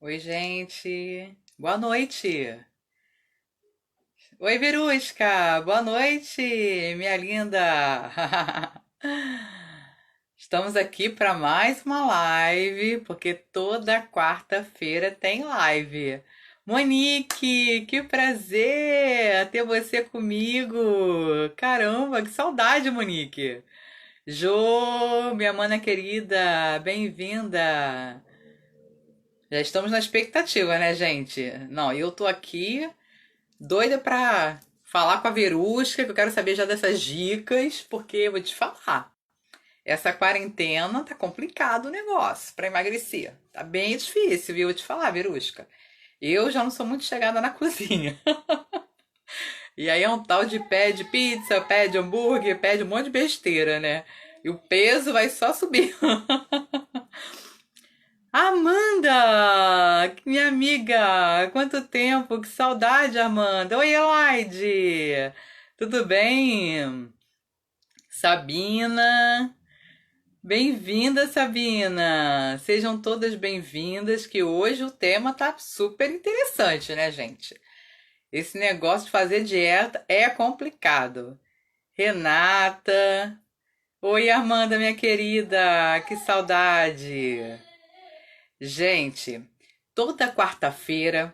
Oi, gente. Boa noite. Oi, Verusca. Boa noite, minha linda. Estamos aqui para mais uma live, porque toda quarta-feira tem live. Monique, que prazer ter você comigo. Caramba, que saudade, Monique. Jô, minha mana querida, bem-vinda. Já estamos na expectativa, né, gente? Não, eu tô aqui doida pra falar com a Verusca, que eu quero saber já dessas dicas, porque eu vou te falar. Essa quarentena tá complicado o negócio pra emagrecer. Tá bem difícil, viu? Eu vou te falar, Verusca. Eu já não sou muito chegada na cozinha. E aí é um tal de pede pizza, pede hambúrguer, pede um monte de besteira, né? E o peso vai só subir. Amanda! Minha amiga! Quanto tempo! Que saudade, Amanda! Oi, Elaide! Tudo bem? Sabina! Bem-vinda, Sabina! Sejam todas bem-vindas, que hoje o tema tá super interessante, né, gente? Esse negócio de fazer dieta é complicado. Renata! Oi, Amanda, minha querida! Que saudade! Gente, toda quarta-feira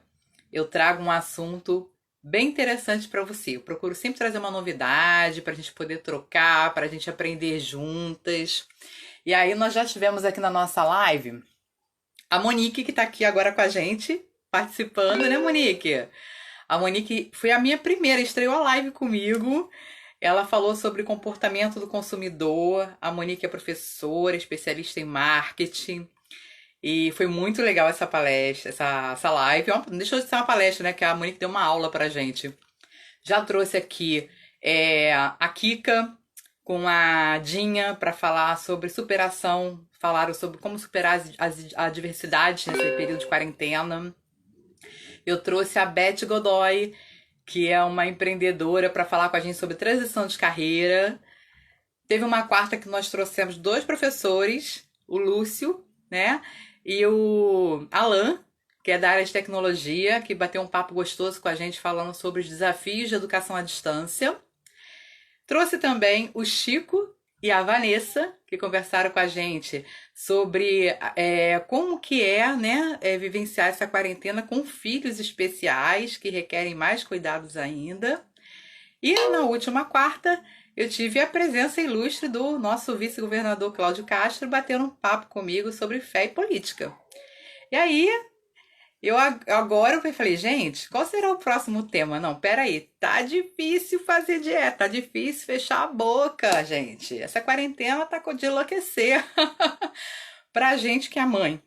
eu trago um assunto bem interessante para você. Eu procuro sempre trazer uma novidade para a gente poder trocar, para a gente aprender juntas. E aí nós já tivemos aqui na nossa live a Monique, que está aqui agora com a gente, participando, né, Monique? A Monique foi a minha primeira, estreou a live comigo. Ela falou sobre comportamento do consumidor. A Monique é professora, especialista em marketing. E foi muito legal essa palestra, essa live. Não deixou de ser uma palestra, né? Que a Monique deu uma aula pra gente. Já trouxe aqui a Kika com a Dinha para falar sobre superação. Falaram sobre como superar as adversidades nesse período de quarentena. Eu trouxe a Beth Godoy, que é uma empreendedora, para falar com a gente sobre transição de carreira. Teve uma quarta que nós trouxemos dois professores, o Lúcio, né? E o Alan, que é da área de tecnologia, que bateu um papo gostoso com a gente falando sobre os desafios de educação à distância. Trouxe também o Chico e a Vanessa, que conversaram com a gente sobre como que é, né, vivenciar essa quarentena com filhos especiais que requerem mais cuidados ainda. E na última quarta, eu tive a presença ilustre do nosso vice-governador Cláudio Castro batendo um papo comigo sobre fé e política. E aí, agora eu falei, gente, qual será o próximo tema? Não, peraí, tá difícil fazer dieta, tá difícil fechar a boca, gente. Essa quarentena tá de enlouquecer. Pra gente que é mãe,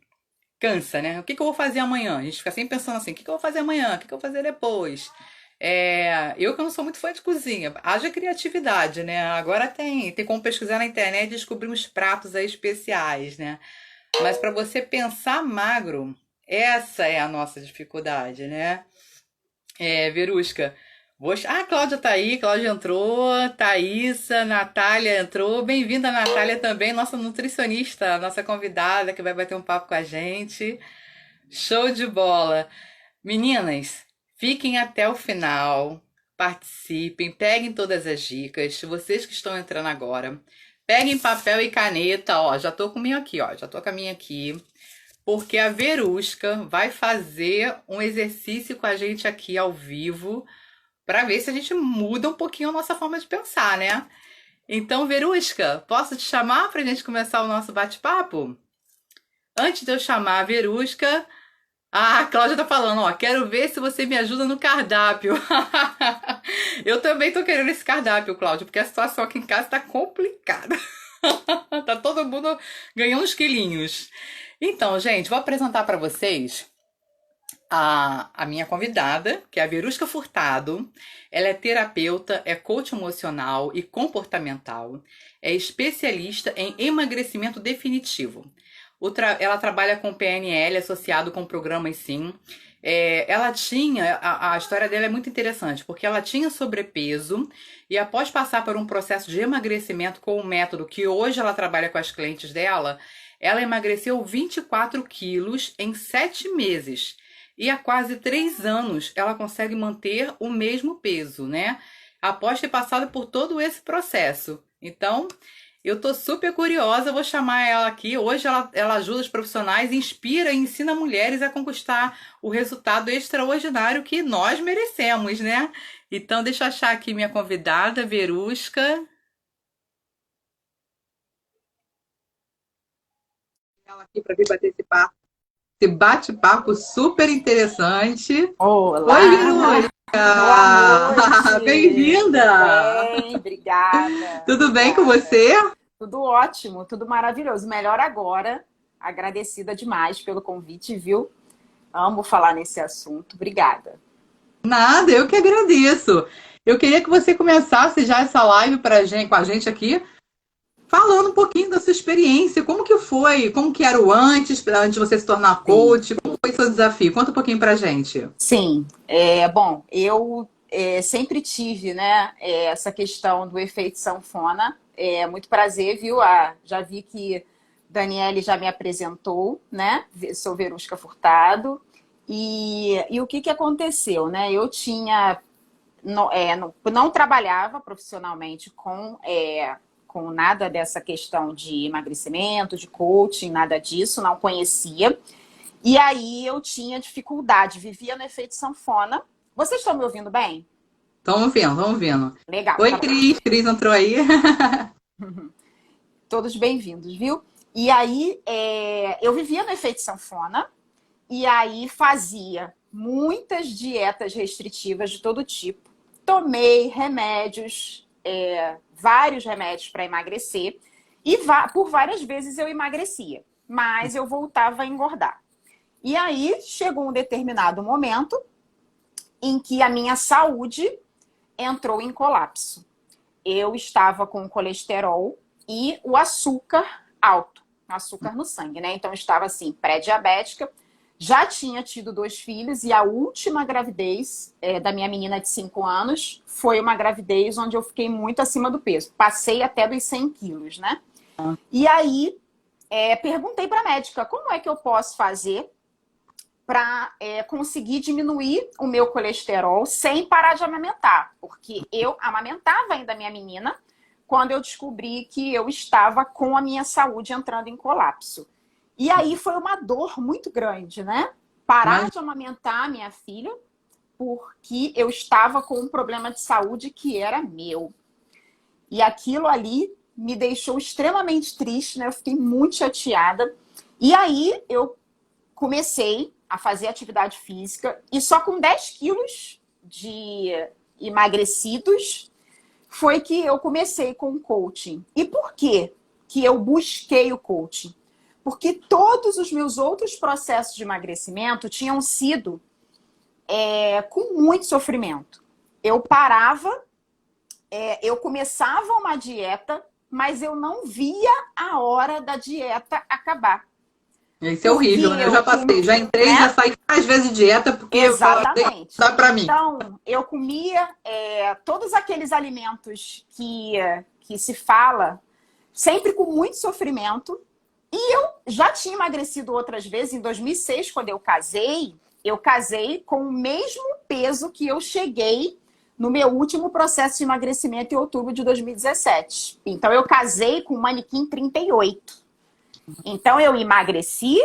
cansa, né? O que eu vou fazer amanhã? A gente fica sempre pensando assim, o que eu vou fazer amanhã? O que eu vou fazer depois? Eu que não sou muito fã de cozinha, haja criatividade, né? Agora tem como pesquisar na internet e descobrir uns pratos aí especiais, né? Mas para você pensar magro, essa é a nossa dificuldade, né? Verusca, a Cláudia tá aí, Cláudia entrou, Thaísa, Natália entrou. Bem-vinda, Natália, também, nossa nutricionista, nossa convidada que vai bater um papo com a gente. Show de bola! Meninas, fiquem até o final, participem, peguem todas as dicas. Vocês que estão entrando agora, peguem papel e caneta, ó, já tô com o meu aqui, ó, já tô com a minha aqui, porque a Verusca vai fazer um exercício com a gente aqui ao vivo para ver se a gente muda um pouquinho a nossa forma de pensar, né? Então, Verusca, posso te chamar para a gente começar o nosso bate-papo? Antes de eu chamar a Verusca, a Cláudia tá falando, ó, quero ver se você me ajuda no cardápio. Eu também tô querendo esse cardápio, Cláudia, porque a situação aqui em casa tá complicada. Tá todo mundo ganhando uns quilinhos. Então, gente, vou apresentar para vocês a minha convidada, que é a Verusca Furtado. Ela é terapeuta, é coach emocional e comportamental, é especialista em emagrecimento definitivo. Ela trabalha com PNL associado com programas sim. Ela tinha, a história dela é muito interessante, porque ela tinha sobrepeso e após passar por um processo de emagrecimento com o método que hoje ela trabalha com as clientes dela, ela emagreceu 24 quilos em 7 meses. E há quase 3 anos ela consegue manter o mesmo peso, né? Após ter passado por todo esse processo. Então, eu tô super curiosa, vou chamar ela aqui. Hoje ela ajuda os profissionais, inspira e ensina mulheres a conquistar o resultado extraordinário que nós merecemos, né? Então, deixa eu achar aqui minha convidada, Verusca. Ela aqui para vir bater esse papo. Esse bate-papo super interessante. Olá, Oi, Verusca! boa noite. Tudo Bem-vinda! bem? Obrigada, Tudo bem com obrigada. você? Tudo ótimo, tudo maravilhoso. Melhor agora. Agradecida demais pelo convite, viu? Amo falar nesse assunto. Obrigada. Nada, eu que agradeço. Eu queria que você começasse já essa live com a gente aqui, falando um pouquinho da sua experiência, como que foi, como que era o antes de você se tornar Sim, coach, como foi seu desafio? Conta um pouquinho pra gente. sim. Bom, eu sempre tive, né, essa questão do efeito sanfona. Muito prazer, viu? Já vi que Daniele já me apresentou, né? Sou Verusca Furtado. E o que que aconteceu, né? Eu tinha não trabalhava profissionalmente com nada dessa questão de emagrecimento, de coaching, nada disso, não conhecia. E aí eu tinha dificuldade, vivia no efeito sanfona. Vocês estão me ouvindo bem? Estamos vendo, vamos vendo. Legal, Oi, tá bom. Cris. Cris entrou aí. Todos bem-vindos, viu? E aí eu vivia no efeito sanfona e aí fazia muitas dietas restritivas de todo tipo. Tomei remédios, vários remédios para emagrecer e por várias vezes eu emagrecia, mas eu voltava a engordar. E aí chegou um determinado momento em que a minha saúde entrou em colapso. Eu estava com colesterol e o açúcar alto, açúcar no sangue, né? Então eu estava assim, pré-diabética, já tinha tido 2 filhos e a última gravidez da minha menina de 5 anos foi uma gravidez onde eu fiquei muito acima do peso. Passei até dos 100 quilos, né? E aí perguntei para a médica, como é que eu posso fazer para conseguir diminuir o meu colesterol sem parar de amamentar? Porque eu amamentava ainda a minha menina quando eu descobri que eu estava com a minha saúde entrando em colapso. E aí foi uma dor muito grande, né? Parar Mas, de amamentar a minha filha porque eu estava com um problema de saúde que era meu. E aquilo ali me deixou extremamente triste, né? Eu fiquei muito chateada. E aí eu comecei a fazer atividade física e só com 10 quilos de emagrecidos foi que eu comecei com o coaching. E por quê que eu busquei o coaching? Porque todos os meus outros processos de emagrecimento tinham sido com muito sofrimento. Eu parava, eu começava uma dieta, mas eu não via a hora da dieta acabar. isso é Porque horrível, né? Eu já passei, já entrei, já né? saí várias vezes de dieta, porque eu falei, Exatamente. dá pra mim. Então, eu comia todos aqueles alimentos que se fala, sempre com muito sofrimento. E eu já tinha emagrecido outras vezes. Em 2006, quando eu casei com o mesmo peso que eu cheguei no meu último processo de emagrecimento em outubro de 2017. Então, eu casei com um manequim 38. Então, eu emagreci,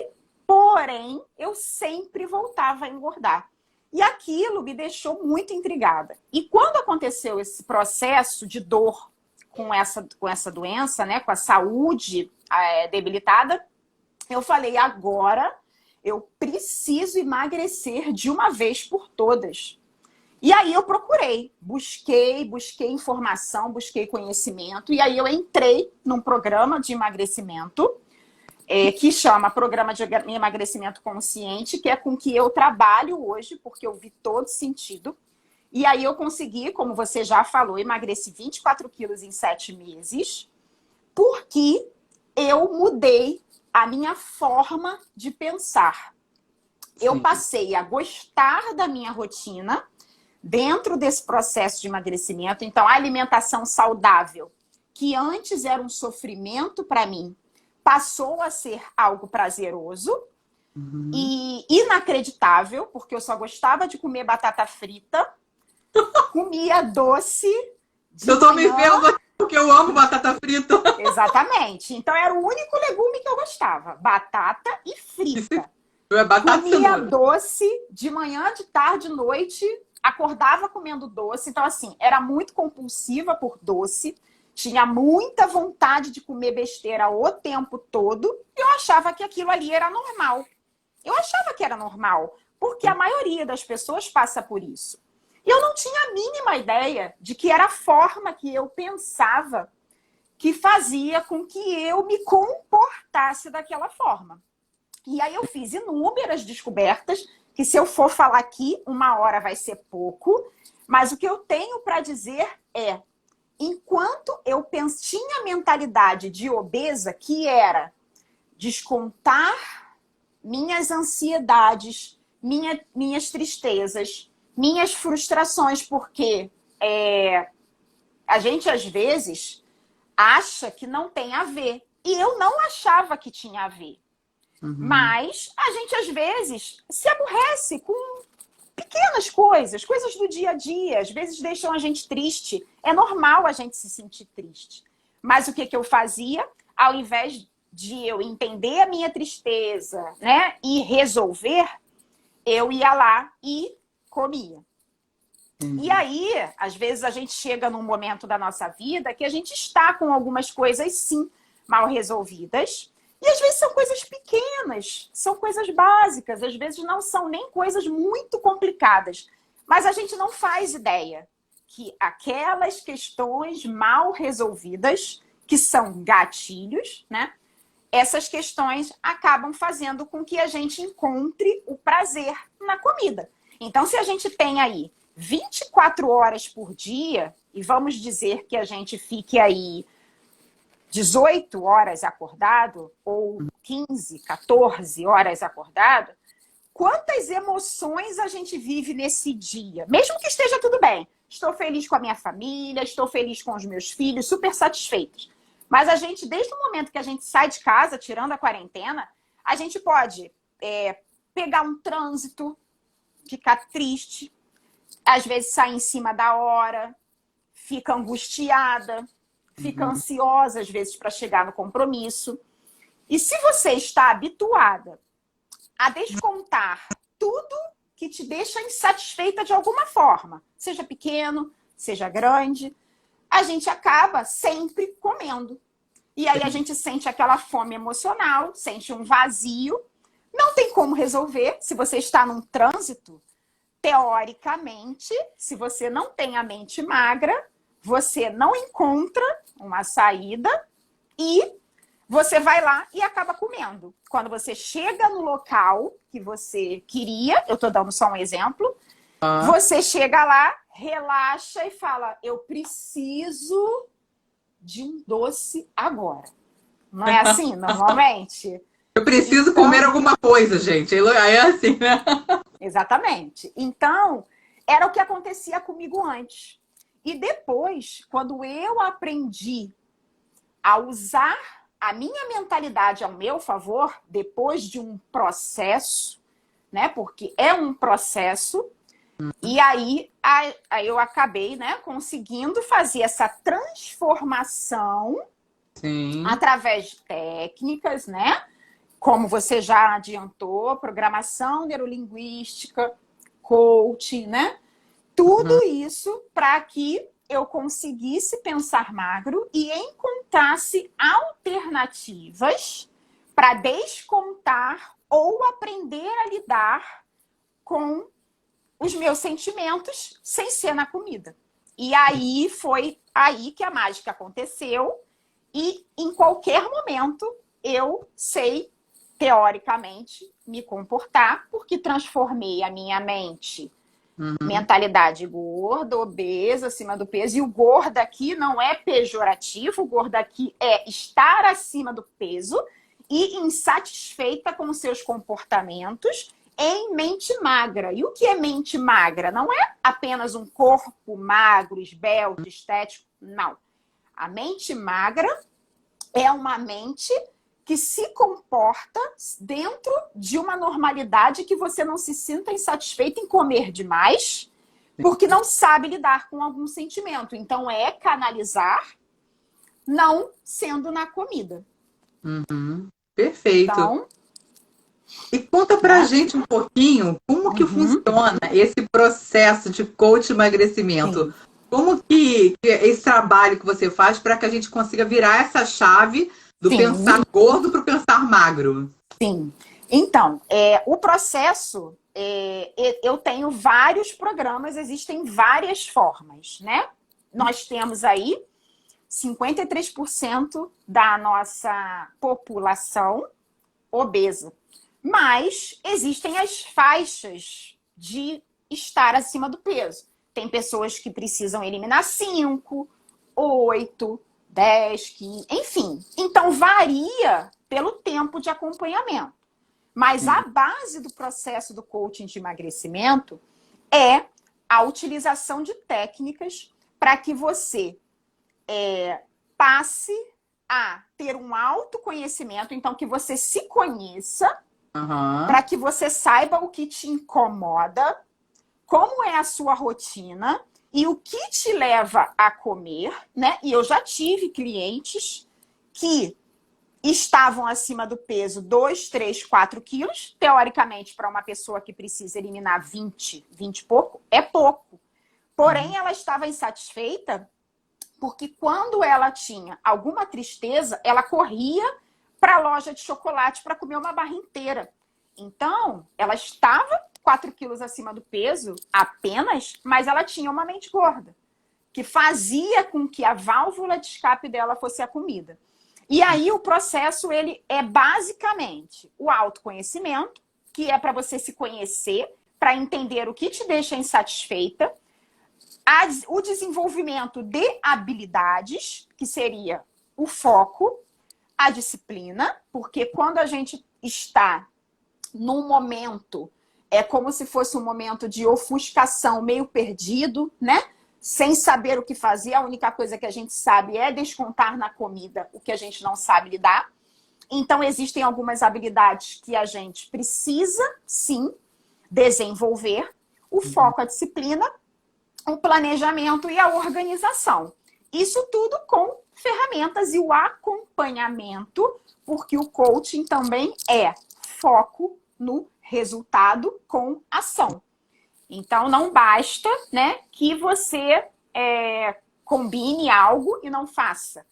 porém, eu sempre voltava a engordar. E aquilo me deixou muito intrigada. E quando aconteceu esse processo de dor com essa doença, né, com a saúde debilitada, eu falei, agora eu preciso emagrecer de uma vez por todas. E aí eu busquei informação, busquei conhecimento, e aí eu entrei num programa de emagrecimento que chama Programa de Emagrecimento Consciente, que é com que eu trabalho hoje, porque eu vi todo sentido. E aí eu consegui, como você já falou, emagreci 24 quilos em 7 meses, porque eu mudei a minha forma de pensar. Eu Sim. passei a gostar da minha rotina dentro desse processo de emagrecimento. Então, a alimentação saudável, que antes era um sofrimento para mim, passou a ser algo prazeroso e inacreditável, porque eu só gostava de comer batata frita, comia doce de Eu tô me manhã. vendo aqui porque eu amo batata frita. Exatamente. Então era o único legume que eu gostava, batata e frita. É batata e Comia cenoura. doce de manhã, de tarde, de noite, acordava comendo doce. Então, assim, era muito compulsiva por doce, tinha muita vontade de comer besteira o tempo todo, e eu achava que aquilo ali era normal. Eu achava que era normal, porque a maioria das pessoas passa por isso. E eu não tinha a mínima ideia de que era a forma que eu pensava que fazia com que eu me comportasse daquela forma. E aí eu fiz inúmeras descobertas, que se eu for falar aqui, 1 hora vai ser pouco, mas o que eu tenho para dizer é, enquanto eu tinha a mentalidade de obesa, que era descontar minhas ansiedades, minhas tristezas, minhas frustrações, porque a gente às vezes acha que não tem a ver. E eu não achava que tinha a ver. Mas a gente, às vezes, se aborrece com pequenas coisas, coisas do dia a dia. Às vezes deixam a gente triste. É normal a gente se sentir triste. Mas o que eu fazia? Ao invés de eu entender a minha tristeza, né, e resolver, eu ia lá e comia. E aí, às vezes, a gente chega num momento da nossa vida que a gente está com algumas coisas, sim, mal resolvidas. E às vezes são coisas pequenas, são coisas básicas, às vezes não são nem coisas muito complicadas. Mas a gente não faz ideia que aquelas questões mal resolvidas, que são gatilhos, né? Essas questões acabam fazendo com que a gente encontre o prazer na comida. Então, se a gente tem aí 24 horas por dia, e vamos dizer que a gente fique aí 18 horas acordado, ou 15, 14 horas acordado, quantas emoções a gente vive nesse dia? Mesmo que esteja tudo bem. Estou feliz com a minha família, estou feliz com os meus filhos, super satisfeitos. Mas a gente, desde o momento que a gente sai de casa, tirando a quarentena, a gente pode pegar um trânsito, ficar triste, às vezes sair em cima da hora, fica angustiada, fica ansiosa, às vezes, para chegar no compromisso. E se você está habituada a descontar tudo que te deixa insatisfeita de alguma forma, seja pequeno, seja grande, a gente acaba sempre comendo. E aí a gente sente aquela fome emocional, sente um vazio, não tem como resolver. Se você está num trânsito, teoricamente, se você não tem a mente magra, você não encontra uma saída e você vai lá e acaba comendo. Quando você chega no local que você queria, eu estou dando só um exemplo, você chega lá, relaxa e fala, eu preciso de um doce agora. Não é assim, normalmente? Eu preciso Então, comer alguma coisa, gente. Aí é assim, né? exatamente. Então, era o que acontecia comigo antes. E depois, quando eu aprendi a usar a minha mentalidade ao meu favor, depois de um processo, né? Porque é um processo, e aí eu acabei, né, conseguindo fazer essa transformação através de técnicas, né? Como você já adiantou, programação neurolinguística, coaching, né? Tudo isso para que eu conseguisse pensar magro e encontrasse alternativas para descontar ou aprender a lidar com os meus sentimentos sem ser na comida. E aí foi aí que a mágica aconteceu e em qualquer momento eu sei, teoricamente, me comportar porque transformei a minha mente mentalidade gorda, obesa, acima do peso. E o gordo aqui não é pejorativo, o gordo aqui é estar acima do peso e insatisfeita com seus comportamentos em mente magra. E o que é mente magra? Não é apenas um corpo magro, esbelto, estético. Não. A mente magra é uma mente que se comporta dentro de uma normalidade que você não se sinta insatisfeito em comer demais, porque não sabe lidar com algum sentimento. Então, é canalizar, não sendo na comida. Perfeito. Então, E conta pra gente um pouquinho como que funciona esse processo de coach emagrecimento. sim, Como que esse trabalho que você faz para que a gente consiga virar essa chave do sim, pensar gordo para o pensar magro? sim. Então, o processo, eu tenho vários programas, existem várias formas, né? Nós temos aí 53% da nossa população obesa. Mas existem as faixas de estar acima do peso. Tem pessoas que precisam eliminar 5, 8, 10, 15, enfim. Então varia pelo tempo de acompanhamento. Mas a base do processo do coaching de emagrecimento é a utilização de técnicas para que você passe a ter um autoconhecimento, então que você se conheça, para que você saiba o que te incomoda, como é a sua rotina e o que te leva a comer, né? E eu já tive clientes que estavam acima do peso 2, 3, 4 quilos. Teoricamente, para uma pessoa que precisa eliminar 20 e pouco, é pouco. Porém, ela estava insatisfeita porque quando ela tinha alguma tristeza, ela corria para a loja de chocolate para comer uma barra inteira. Então, ela estava 4 quilos acima do peso apenas, mas ela tinha uma mente gorda, que fazia com que a válvula de escape dela fosse a comida. E aí o processo ele é basicamente o autoconhecimento, que é para você se conhecer, para entender o que te deixa insatisfeita, o desenvolvimento de habilidades, que seria o foco, a disciplina, porque quando a gente está num momento, é como se fosse um momento de ofuscação, meio perdido, né? Sem saber o que fazer, a única coisa que a gente sabe é descontar na comida o que a gente não sabe lidar. Então, existem algumas habilidades que a gente precisa, sim, desenvolver. O foco, a disciplina, o planejamento e a organização. Isso tudo com ferramentas e o acompanhamento, porque o coaching também é foco no resultado com ação. Então, não basta, né, que você combine algo e não faça.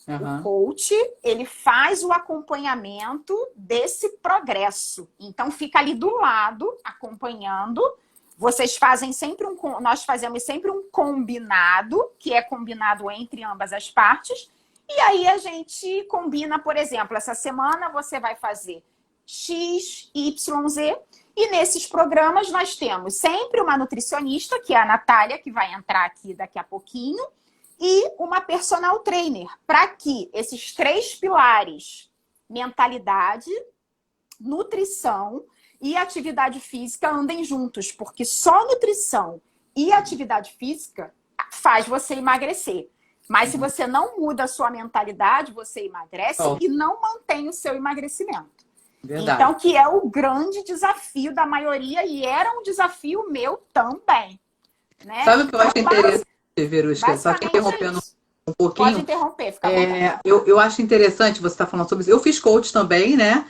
O coach, ele faz o acompanhamento desse progresso. Então, fica ali do lado, acompanhando. Vocês fazem sempre nós fazemos sempre um combinado, que é combinado entre ambas as partes. E aí a gente combina, por exemplo, essa semana você vai fazer X, Y, Z. E nesses programas nós temos sempre uma nutricionista, que é a Natália, que vai entrar aqui daqui a pouquinho, e uma personal trainer, para que esses 3 pilares, mentalidade, nutrição e atividade física, andem juntos, porque só nutrição e atividade física faz você emagrecer. Mas se você não muda a sua mentalidade, você emagrece e não mantém o seu emagrecimento. Verdade. Então, que é o grande desafio da maioria, e era um desafio meu também. Né? Sabe o que eu acho interessante, Verusca? Só te interrompendo um pouquinho. Pode interromper, fica à vontade. Eu acho interessante você estar falando sobre isso. Eu fiz coach também, né?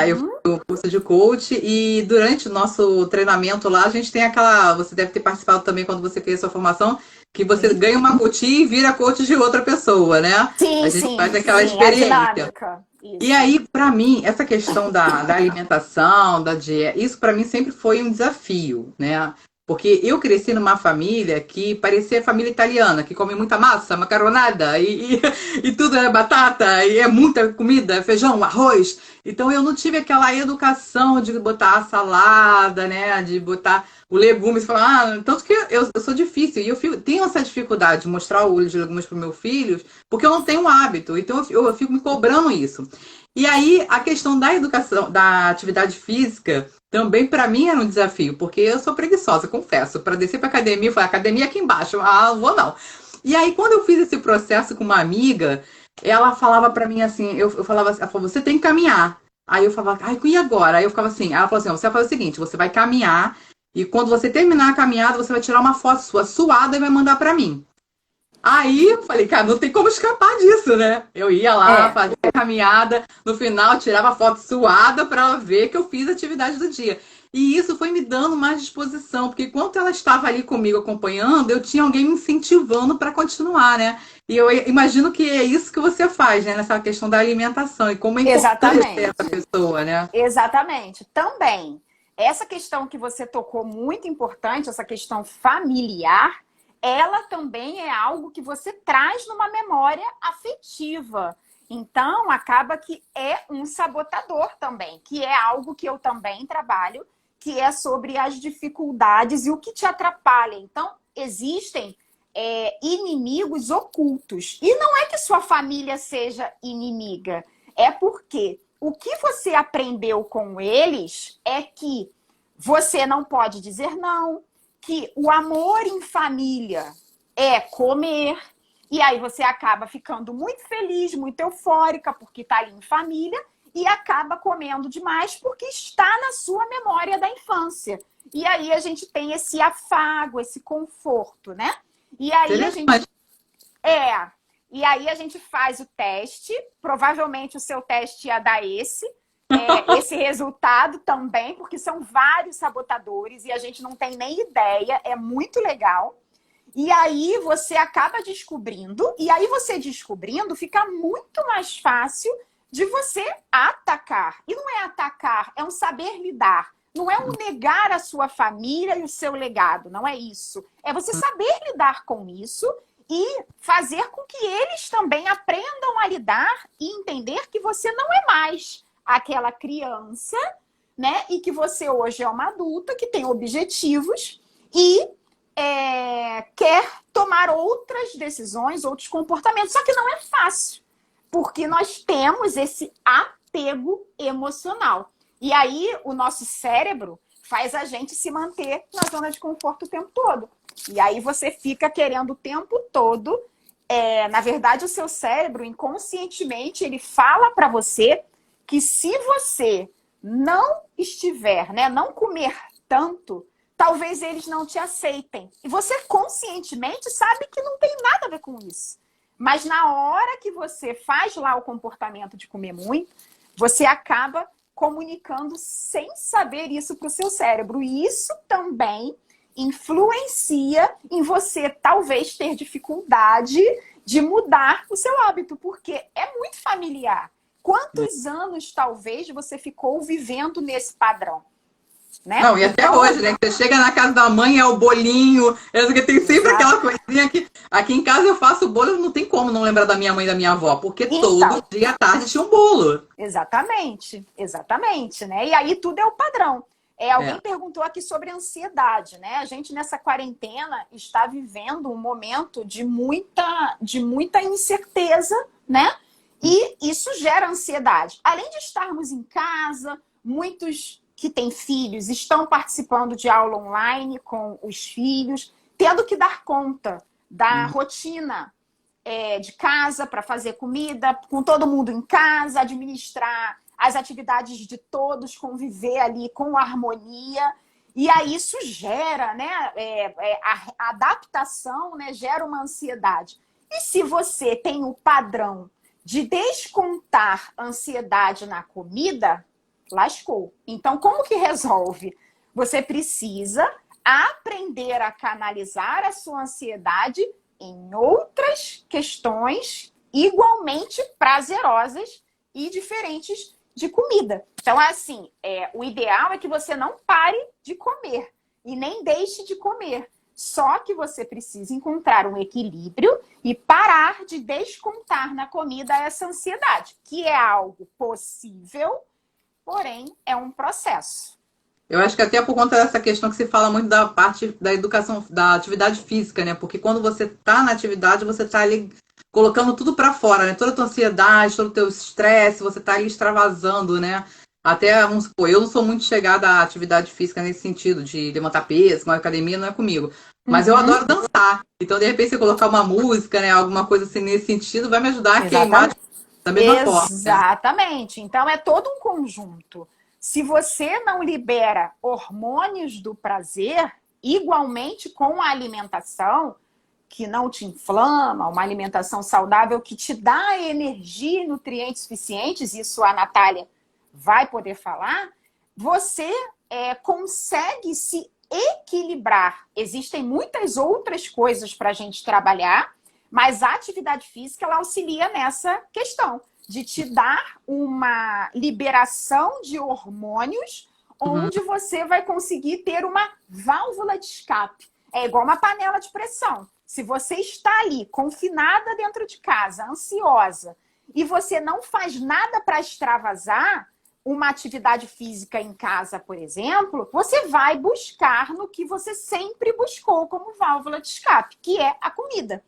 Eu fiz o curso de coach e durante o nosso treinamento lá, a gente tem aquela... Você deve ter participado também quando você fez a sua formação, que você ganha uma coaching e vira coach de outra pessoa, né? Sim, a gente faz aquela experiência. E aí, para mim, essa questão da alimentação, da dieta, isso para mim sempre foi um desafio, né? Porque eu cresci numa família que parecia família italiana, que come muita massa, macaronada, e tudo é batata, e é muita comida, feijão, arroz. Então eu não tive aquela educação de botar a salada, né? De botar o legumes e falar, tanto que eu sou difícil, e tenho essa dificuldade de mostrar o olho de legumes para os meus filhos, porque eu não tenho hábito, então eu fico me cobrando isso. E aí a questão da educação, da atividade física, também para mim era um desafio, porque eu sou preguiçosa, confesso. Para descer para academia, eu falei, academia aqui embaixo, não vou não. E aí quando eu fiz esse processo com uma amiga, ela falava pra mim assim, eu falava assim, ela falou, você tem que caminhar. Aí eu falava, ai, e agora? Aí eu ficava assim, aí ela falou assim, ó, você vai fazer o seguinte, você vai caminhar e quando você terminar a caminhada, você vai tirar uma foto sua suada e vai mandar pra mim. Aí eu falei, cara, não tem como escapar disso, né? Eu ia lá, É, fazia a caminhada, no final tirava foto suada para ela ver que eu fiz a atividade do dia. E isso foi me dando mais disposição, porque enquanto ela estava ali comigo acompanhando, eu tinha alguém me incentivando para continuar, né? E eu imagino que é isso que você faz, né? Nessa questão da alimentação e como é importante ter essa exatamente. pessoa, né? Exatamente. Também, essa questão que você tocou muito importante, essa questão familiar, ela também é algo que você traz numa memória afetiva. Então, acaba que é um sabotador também, que é algo que eu também trabalho, que é sobre as dificuldades e o que te atrapalha. Então, existem inimigos ocultos. E não é que sua família seja inimiga, é porque o que você aprendeu com eles é que você não pode dizer não, que o amor em família é comer, e aí você acaba ficando muito feliz, muito eufórica, porque está ali em família, e acaba comendo demais porque está na sua memória da infância. E aí a gente tem esse afago, esse conforto, né? E aí a gente Interessante. é. E aí a gente faz o teste. Provavelmente o seu teste ia dar esse resultado também, porque são vários sabotadores e a gente não tem nem ideia. É muito legal. E aí você acaba descobrindo, e aí você descobrindo fica muito mais fácil de você atacar. E não é atacar, é um saber lidar. Não é um negar a sua família e o seu legado, não é isso. É você saber lidar com isso e fazer com que eles também aprendam a lidar e entender que você não é mais aquela criança, né? E que você hoje é uma adulta que tem objetivos e quer tomar outras decisões, outros comportamentos. Só que não é fácil, porque nós temos esse apego emocional. E aí o nosso cérebro faz a gente se manter na zona de conforto o tempo todo. E aí você fica querendo o tempo todo. Na verdade, o seu cérebro, inconscientemente, ele fala para você que se você não estiver, né, não comer tanto, talvez eles não te aceitem. E você conscientemente sabe que não tem nada a ver com isso. Mas na hora que você faz lá o comportamento de comer muito, você acaba comunicando sem saber isso para o seu cérebro. E isso também influencia em você talvez ter dificuldade de mudar o seu hábito, porque é muito familiar. Quantos anos talvez você ficou vivendo nesse padrão? Né? Não, e até Então, hoje, né? Que você chega na casa da mãe, é o bolinho, tem sempre aquela coisinha que. Aqui em casa eu faço bolo, não tem como não lembrar da minha mãe e da minha avó, porque todo então, dia à tarde tinha um bolo. exatamente, exatamente, né? E aí tudo é o padrão. Alguém É. perguntou aqui sobre ansiedade, né? A gente nessa quarentena está vivendo um momento de muita incerteza, né? E isso gera ansiedade. Além de estarmos em casa, muitos que têm filhos estão participando de aula online com os filhos, tendo que dar conta da rotina de casa para fazer comida, com todo mundo em casa, administrar as atividades de todos, conviver ali com harmonia. E aí isso gera, né, a adaptação, né, gera uma ansiedade. E se você tem o padrão de descontar ansiedade na comida, lascou. Então, como que resolve? Você precisa aprender a canalizar a sua ansiedade em outras questões igualmente prazerosas e diferentes de comida. Então, assim, o ideal é que você não pare de comer e nem deixe de comer. Só que você precisa encontrar um equilíbrio e parar de descontar na comida essa ansiedade, que é algo possível, porém é um processo. Eu acho que até por conta dessa questão que se fala muito da parte da educação, da atividade física, né? Porque quando você tá na atividade, você tá ali colocando tudo para fora, né? Toda a tua ansiedade, todo o teu estresse, você tá ali extravasando, né? Até, vamos supor, eu não sou muito chegada à atividade física nesse sentido, de levantar peso, uma academia não é comigo. Mas eu Uhum. adoro dançar. Então, de repente, você colocar uma música, né? Alguma coisa assim nesse sentido, vai me ajudar a queimar Exatamente. da mesma forma, né? Exatamente. Então é todo um conjunto. Se você não libera hormônios do prazer, igualmente com a alimentação, que não te inflama, uma alimentação saudável que te dá energia e nutrientes suficientes, isso a Natália vai poder falar, você consegue se equilibrar. Existem muitas outras coisas para a gente trabalhar, mas a atividade física ela auxilia nessa questão de te dar uma liberação de hormônios Uhum. onde você vai conseguir ter uma válvula de escape. É igual uma panela de pressão. Se você está ali confinada dentro de casa, ansiosa, e você não faz nada para extravasar uma atividade física em casa, por exemplo, você vai buscar no que você sempre buscou como válvula de escape, que é a comida.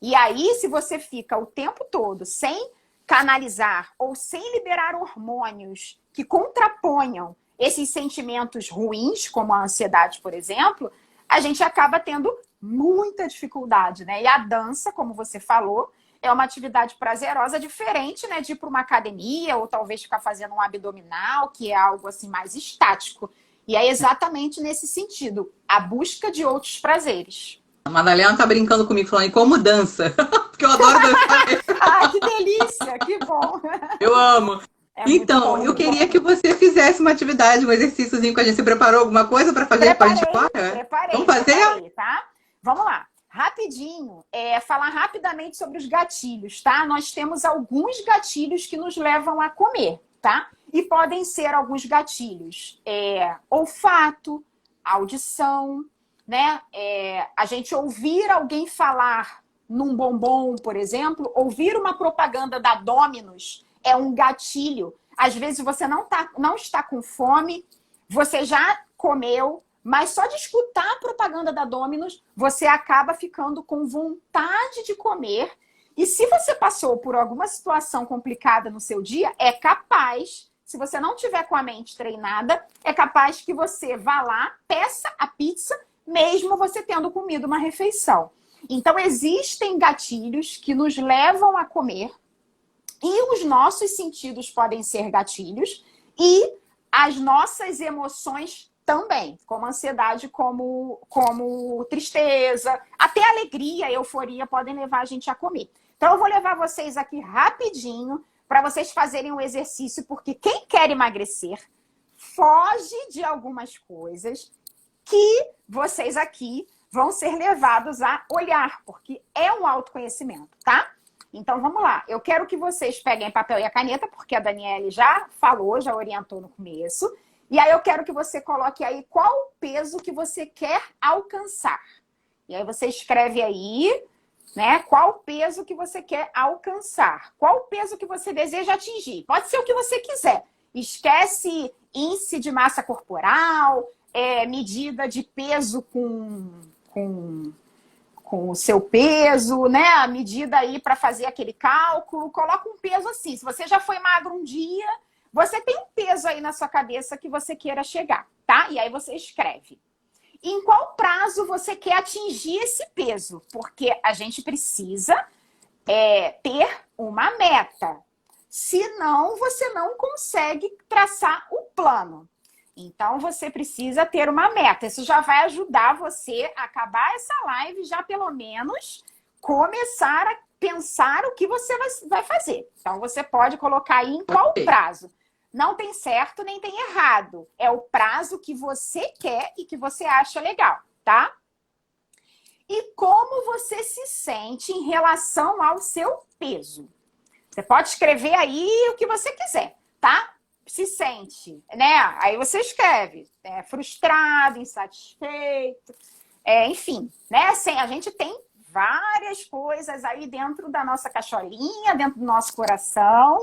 E aí, se você fica o tempo todo sem canalizar ou sem liberar hormônios que contraponham esses sentimentos ruins, como a ansiedade, por exemplo, a gente acaba tendo muita dificuldade, né? E a dança, como você falou, é uma atividade prazerosa, diferente, né, de ir para uma academia ou talvez ficar fazendo um abdominal, que é algo assim mais estático. E é exatamente nesse sentido, a busca de outros prazeres. A Madalena tá brincando comigo, falando em como dança. Porque eu adoro dançar. Ah, que delícia, que bom. Eu amo. É muito Então, bom eu mesmo. queria que você fizesse uma atividade, um exercíciozinho com a gente. Você preparou alguma coisa para fazer com a gente Preparei, agora? Vamos preparei, fazer? preparei, tá? Vamos lá. Rapidinho, falar rapidamente sobre os gatilhos, tá? Nós temos alguns gatilhos que nos levam a comer, tá? E podem ser alguns gatilhos. Olfato, audição, né? A gente ouvir alguém falar num bombom, por exemplo, ouvir uma propaganda da Domino's é um gatilho. Às vezes você não está com fome, você já comeu, mas só de escutar a propaganda da Domino's, você acaba ficando com vontade de comer. E se você passou por alguma situação complicada no seu dia, é capaz, se você não tiver com a mente treinada, é capaz que você vá lá, peça a pizza, mesmo você tendo comido uma refeição. Então, existem gatilhos que nos levam a comer, e os nossos sentidos podem ser gatilhos, e as nossas emoções também, como ansiedade, como tristeza, até alegria, euforia podem levar a gente a comer. Então eu vou levar vocês aqui rapidinho para vocês fazerem um exercício, porque quem quer emagrecer foge de algumas coisas que vocês aqui vão ser levados a olhar, porque é um autoconhecimento, tá? Então vamos lá. Eu quero que vocês peguem papel e a caneta, porque a Daniele já falou, já orientou no começo. E aí eu quero que você coloque aí qual o peso que você quer alcançar. E aí você escreve aí, né? Qual o peso que você quer alcançar? Qual o peso que você deseja atingir? Pode ser o que você quiser. Esquece índice de massa corporal, medida de peso com o seu peso, né? A medida aí para fazer aquele cálculo. Coloca um peso assim. Se você já foi magro um dia, você tem um peso aí na sua cabeça que você queira chegar, tá? E aí você escreve. Em qual prazo você quer atingir esse peso? Porque a gente precisa ter uma meta. Senão, você não consegue traçar o plano. Então, você precisa ter uma meta. Isso já vai ajudar você a acabar essa live, já pelo menos começar a pensar o que você vai fazer. Então, você pode colocar aí em qual prazo. Não tem certo nem tem errado. É o prazo que você quer e que você acha legal, tá? E como você se sente em relação ao seu peso? Você pode escrever aí o que você quiser, tá? Se sente, né? Aí você escreve, frustrado, insatisfeito, enfim, né? Assim, a gente tem várias coisas aí dentro da nossa cacholinha, dentro do nosso coração,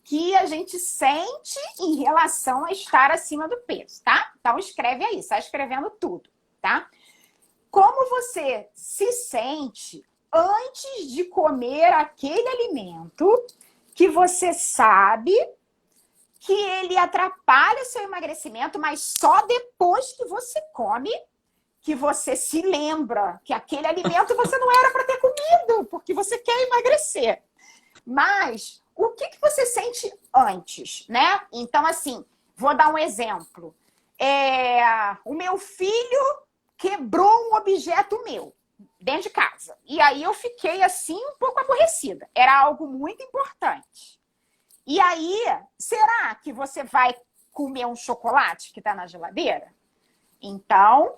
que a gente sente em relação a estar acima do peso, tá? Então escreve aí, sai escrevendo tudo, tá? Como você se sente antes de comer aquele alimento que você sabe que ele atrapalha o seu emagrecimento, mas só depois que você come que você se lembra que aquele alimento você não era para ter comido, porque você quer emagrecer. Mas o que você sente antes, né? Então, assim, vou dar um exemplo. O meu filho quebrou um objeto meu dentro de casa. E aí eu fiquei, assim, um pouco aborrecida. Era algo muito importante. E aí, será que você vai comer um chocolate que está na geladeira? Então,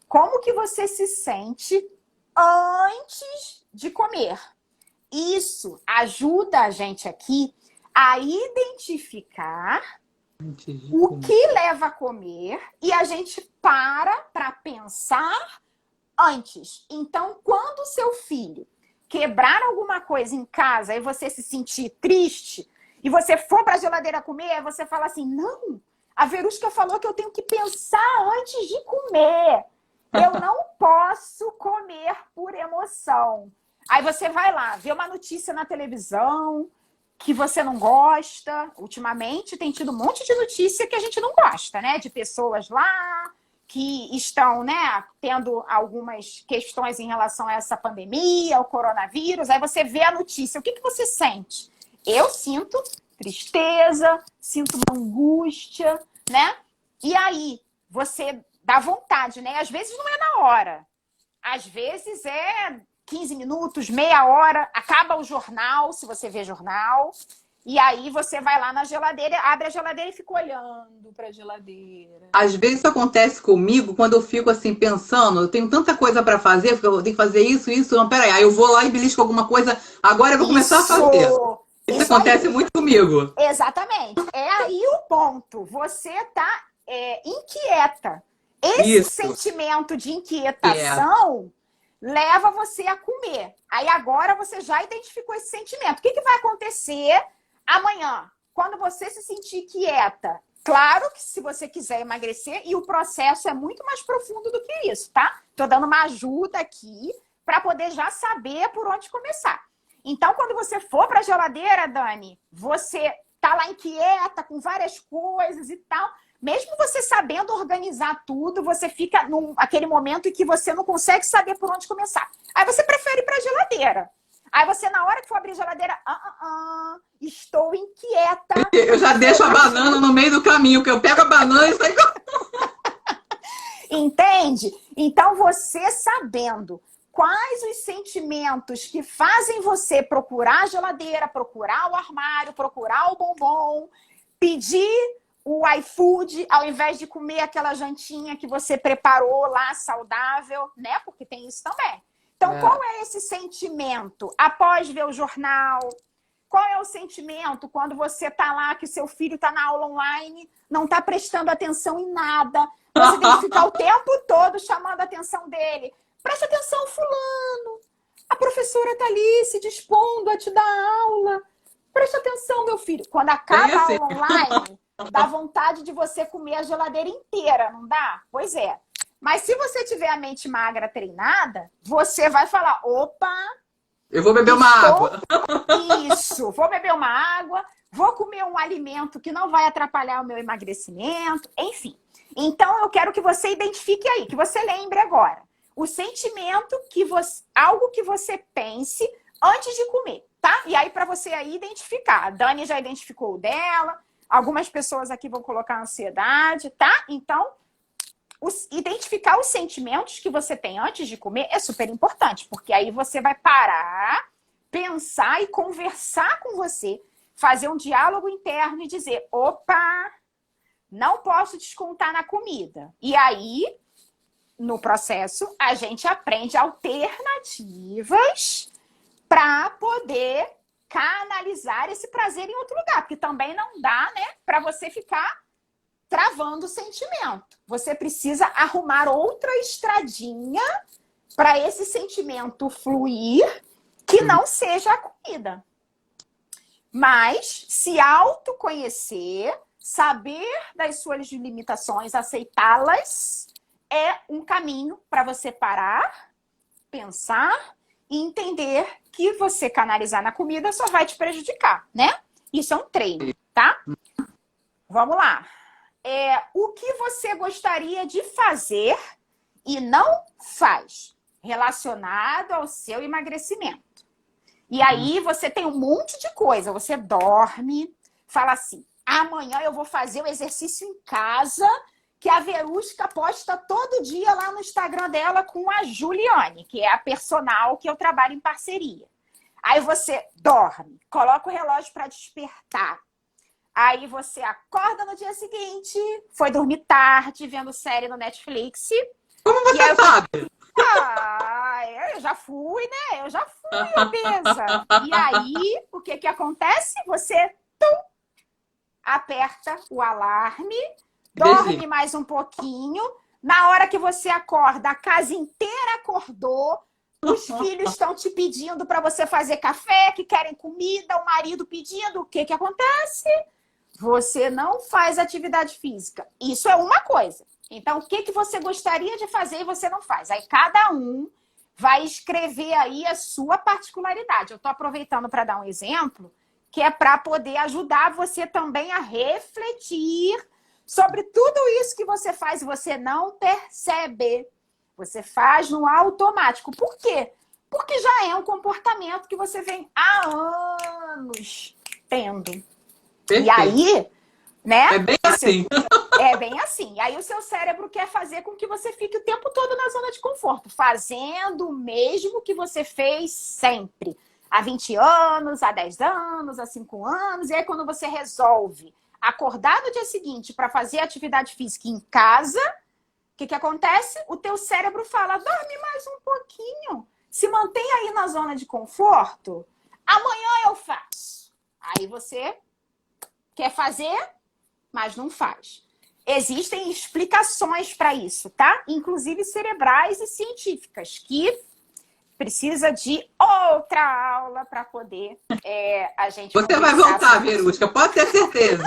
como que você se sente antes de comer? Isso ajuda a gente aqui a identificar o que leva a comer e a gente para pensar antes. Então, quando o seu filho quebrar alguma coisa em casa e você se sentir triste e você for para a geladeira comer, você fala assim, não, a Verusca falou que eu tenho que pensar antes de comer. Eu não posso comer por emoção. Aí você vai lá, vê uma notícia na televisão que você não gosta. Ultimamente tem tido um monte de notícia que a gente não gosta, né? De pessoas lá que estão, né, tendo algumas questões em relação a essa pandemia, ao coronavírus. Aí você vê a notícia. O que você sente? Eu sinto tristeza, sinto uma angústia, né? E aí você dá vontade, né? Às vezes não é na hora. Às vezes é 15 minutos, meia hora, acaba o jornal, se você vê jornal, e aí você vai lá na geladeira, abre a geladeira e fica olhando para a geladeira. Às vezes isso acontece comigo quando eu fico assim pensando, eu tenho tanta coisa para fazer, porque eu tenho que fazer isso, não, peraí, aí eu vou lá e belisco alguma coisa, agora eu vou começar a fazer. Isso acontece muito comigo. Exatamente. É aí o ponto. Você tá inquieta. Esse sentimento de inquietação leva você a comer. Aí agora você já identificou esse sentimento. O que vai acontecer amanhã? Quando você se sentir quieta? Claro que se você quiser emagrecer, e o processo é muito mais profundo do que isso, tá? Tô dando uma ajuda aqui para poder já saber por onde começar. Então, quando você for para a geladeira, Dani, você tá lá inquieta com várias coisas e tal. Mesmo você sabendo organizar tudo, você fica naquele momento em que você não consegue saber por onde começar. Aí você prefere ir para a geladeira. Aí você, na hora que for abrir a geladeira, estou inquieta. Eu já deixo a banana no meio do caminho, que eu pego a banana e saio. Entende? Então, você sabendo quais os sentimentos que fazem você procurar a geladeira, procurar o armário, procurar o bombom, pedir o iFood, ao invés de comer aquela jantinha que você preparou lá, saudável, né? Porque tem isso também. Então, qual é esse sentimento após ver o jornal? Qual é o sentimento quando você tá lá, que seu filho tá na aula online, não tá prestando atenção em nada? Você tem que ficar o tempo todo chamando a atenção dele. Presta atenção, fulano. A professora tá ali se dispondo a te dar aula. Presta atenção, meu filho. Quando acaba a aula online, dá vontade de você comer a geladeira inteira, não dá? Pois é. Mas se você tiver a mente magra treinada, você vai falar, opa... Eu vou beber uma água. Isso, vou beber uma água, vou comer um alimento que não vai atrapalhar o meu emagrecimento, enfim. Então, eu quero que você identifique aí, que você lembre agora. O sentimento, algo que você pense antes de comer, tá? E aí, para você aí identificar. A Dani já identificou o dela, algumas pessoas aqui vão colocar ansiedade, tá? Então, identificar os sentimentos que você tem antes de comer é super importante, porque aí você vai parar, pensar e conversar com você, fazer um diálogo interno e dizer, opa, não posso descontar na comida. E aí, no processo, a gente aprende alternativas para poder canalizar esse prazer em outro lugar, porque também não dá, né, para você ficar travando o sentimento. Você precisa arrumar outra estradinha para esse sentimento fluir, que não seja a comida. Mas se autoconhecer, saber das suas limitações, aceitá-las, é um caminho para você parar, pensar e entender que você canalizar na comida só vai te prejudicar, né? Isso é um treino, tá? Vamos lá. O que você gostaria de fazer e não faz relacionado ao seu emagrecimento. E aí você tem um monte de coisa. Você dorme, fala assim, amanhã eu vou fazer o exercício em casa, que a Verusca posta todo dia lá no Instagram dela com a Juliane, que é a personal que eu trabalho em parceria. Aí você dorme, coloca o relógio para despertar. Aí você acorda no dia seguinte, foi dormir tarde, vendo série no Netflix. Como você sabe? Eu já fui, né? Eu já fui obesa. E aí, o que que acontece? Você aperta o alarme, dorme mais um pouquinho. Na hora que você acorda, a casa inteira acordou. Os filhos estão te pedindo para você fazer café, que querem comida, o marido pedindo. O que que acontece? Você não faz atividade física. Isso é uma coisa. Então, o que que você gostaria de fazer e você não faz? Aí cada um vai escrever aí a sua particularidade. Eu estou aproveitando para dar um exemplo, que é para poder ajudar você também a refletir sobre tudo isso que você faz e você não percebe. Você faz no automático. Por quê? Porque já é um comportamento que você vem há anos tendo. Perfeito. E aí, né? É bem assim. É bem assim. E aí o seu cérebro quer fazer com que você fique o tempo todo na zona de conforto, fazendo o mesmo que você fez sempre. Há 20 anos, há 10 anos, há 5 anos. E aí quando você resolve acordar no dia seguinte para fazer atividade física em casa, o que que acontece? O teu cérebro fala, dorme mais um pouquinho. Se mantém aí na zona de conforto. Amanhã eu faço. Aí você quer fazer, mas não faz. Existem explicações para isso, tá? Inclusive cerebrais e científicas, que precisa de outra aula para poder a gente... Você vai voltar, Verusca, pode ter certeza.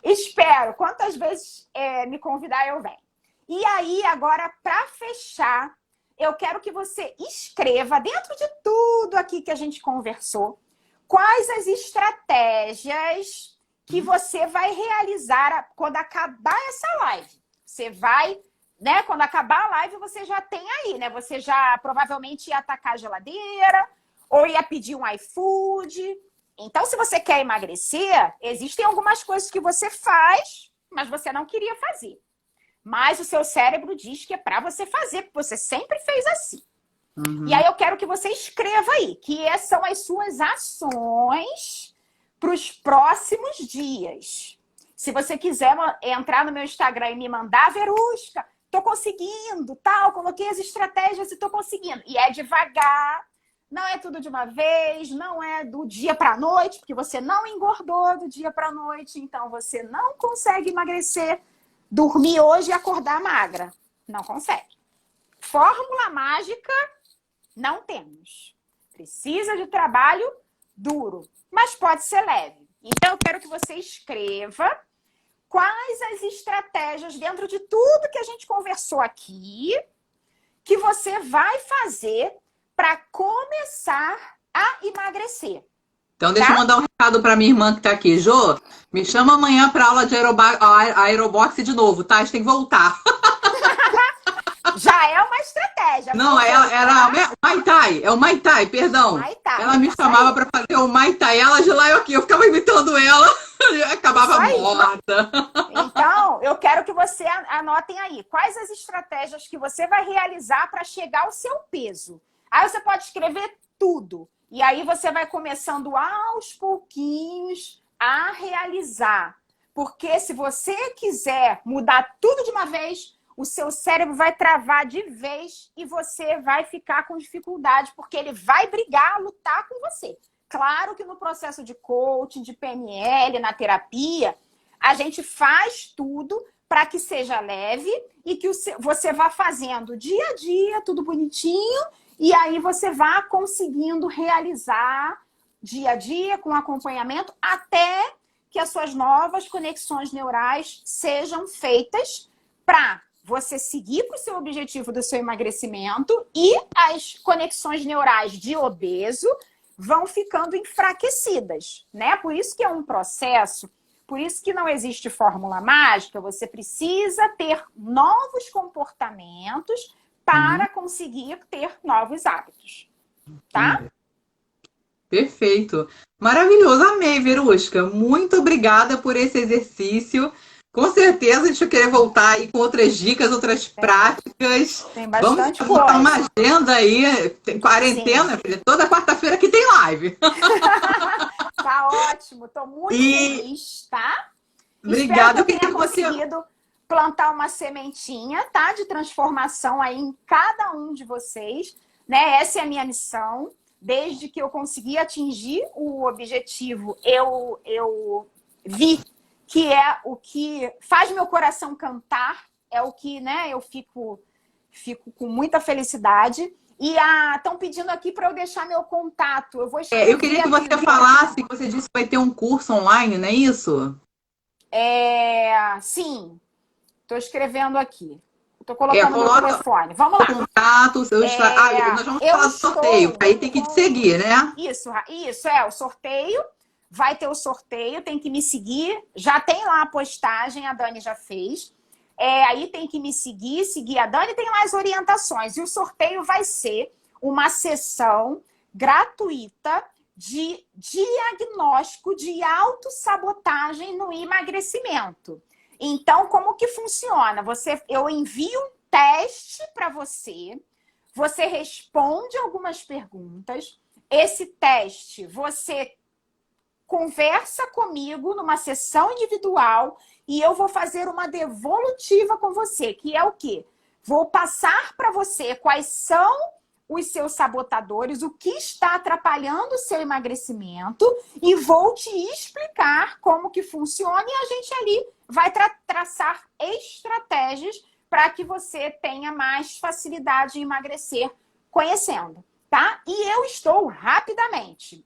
Espero. Quantas vezes me convidar, eu venho. E aí, agora, para fechar, eu quero que você escreva, dentro de tudo aqui que a gente conversou, quais as estratégias que você vai realizar quando acabar essa live. Você vai, né? Quando acabar a live, você já tem aí, né? Você já provavelmente ia atacar a geladeira ou ia pedir um iFood. Então, se você quer emagrecer, existem algumas coisas que você faz, mas você não queria fazer. Mas o seu cérebro diz que é para você fazer, porque você sempre fez assim. Uhum. E aí eu quero que você escreva aí, que são as suas ações para os próximos dias. Se você quiser entrar no meu Instagram e me mandar, Verusca, tô conseguindo, tal, coloquei as estratégias e tô conseguindo. E é devagar. Não é tudo de uma vez, não é do dia para a noite, porque você não engordou do dia para a noite, então você não consegue emagrecer, dormir hoje e acordar magra. Não consegue. Fórmula mágica, não temos. Precisa de trabalho duro, mas pode ser leve. Então, eu quero que você escreva quais as estratégias, dentro de tudo que a gente conversou aqui, que você vai fazer para começar a emagrecer. Então, deixa eu mandar um recado para minha irmã que está aqui. Jô, me chama amanhã para aula de aeroboxe de novo, tá? A gente tem que voltar. Já é uma estratégia. Não, era o Muay Thai. É o Muay Thai, perdão. Muay Thai, ela me chamava para fazer o Muay Thai. Ela de lá e eu aqui. Eu ficava imitando ela. E acabava morta. Então, eu quero que você anotem aí. Quais as estratégias que você vai realizar para chegar ao seu peso? Aí você pode escrever tudo. E aí você vai começando aos pouquinhos a realizar. Porque se você quiser mudar tudo de uma vez, o seu cérebro vai travar de vez e você vai ficar com dificuldade, porque ele vai brigar, lutar com você. Claro que no processo de coaching, de PNL, na terapia, a gente faz tudo para que seja leve e que você vá fazendo dia a dia, tudo bonitinho, e aí você vá conseguindo realizar dia a dia com acompanhamento até que as suas novas conexões neurais sejam feitas para você seguir para o seu objetivo do seu emagrecimento e as conexões neurais de obeso vão ficando enfraquecidas, né? Por isso que é um processo, por isso que não existe fórmula mágica, você precisa ter novos comportamentos para conseguir ter novos hábitos, tá? Perfeito. Maravilhoso. Amei, Verusca. Muito obrigada por esse exercício. Com certeza a gente vai querer voltar aí com outras dicas, outras práticas. Tem Vamos bastante botar uma coisa. agenda aí. Tem quarentena, Sim. filha. Toda quarta-feira que tem live. Tá ótimo, tô muito E feliz, tá? Espero que obrigada. eu Eu queria tenha que você. conseguido plantar uma sementinha, tá? De transformação aí em cada um de vocês, né? Essa é a minha missão. Desde que eu consegui atingir o objetivo, eu vi que é o que faz meu coração cantar, é o que, né? Eu fico com muita felicidade. E estão pedindo aqui para eu deixar meu contato. Eu vou Eu escrever queria que aqui. você falasse, que você disse que vai ter um curso online, não é isso? Sim, estou escrevendo aqui. Estou colocando meu Coloca telefone. Vamos o lá. contato, o seu nós vamos Eu falar do sorteio, estou aí tem que te com. seguir, né? Isso, o sorteio. Vai ter o sorteio, tem que me seguir. Já tem lá a postagem, a Dani já fez. Aí tem que me seguir a Dani, tem lá as orientações. E o sorteio vai ser uma sessão gratuita de diagnóstico de autossabotagem no emagrecimento. Então, como que funciona? Eu envio um teste para você, você responde algumas perguntas. Esse teste você conversa comigo numa sessão individual e eu vou fazer uma devolutiva com você, que é o quê? Vou passar para você quais são os seus sabotadores, o que está atrapalhando o seu emagrecimento e vou te explicar como que funciona e a gente ali vai traçar estratégias para que você tenha mais facilidade em emagrecer conhecendo, tá? E eu estou rapidamente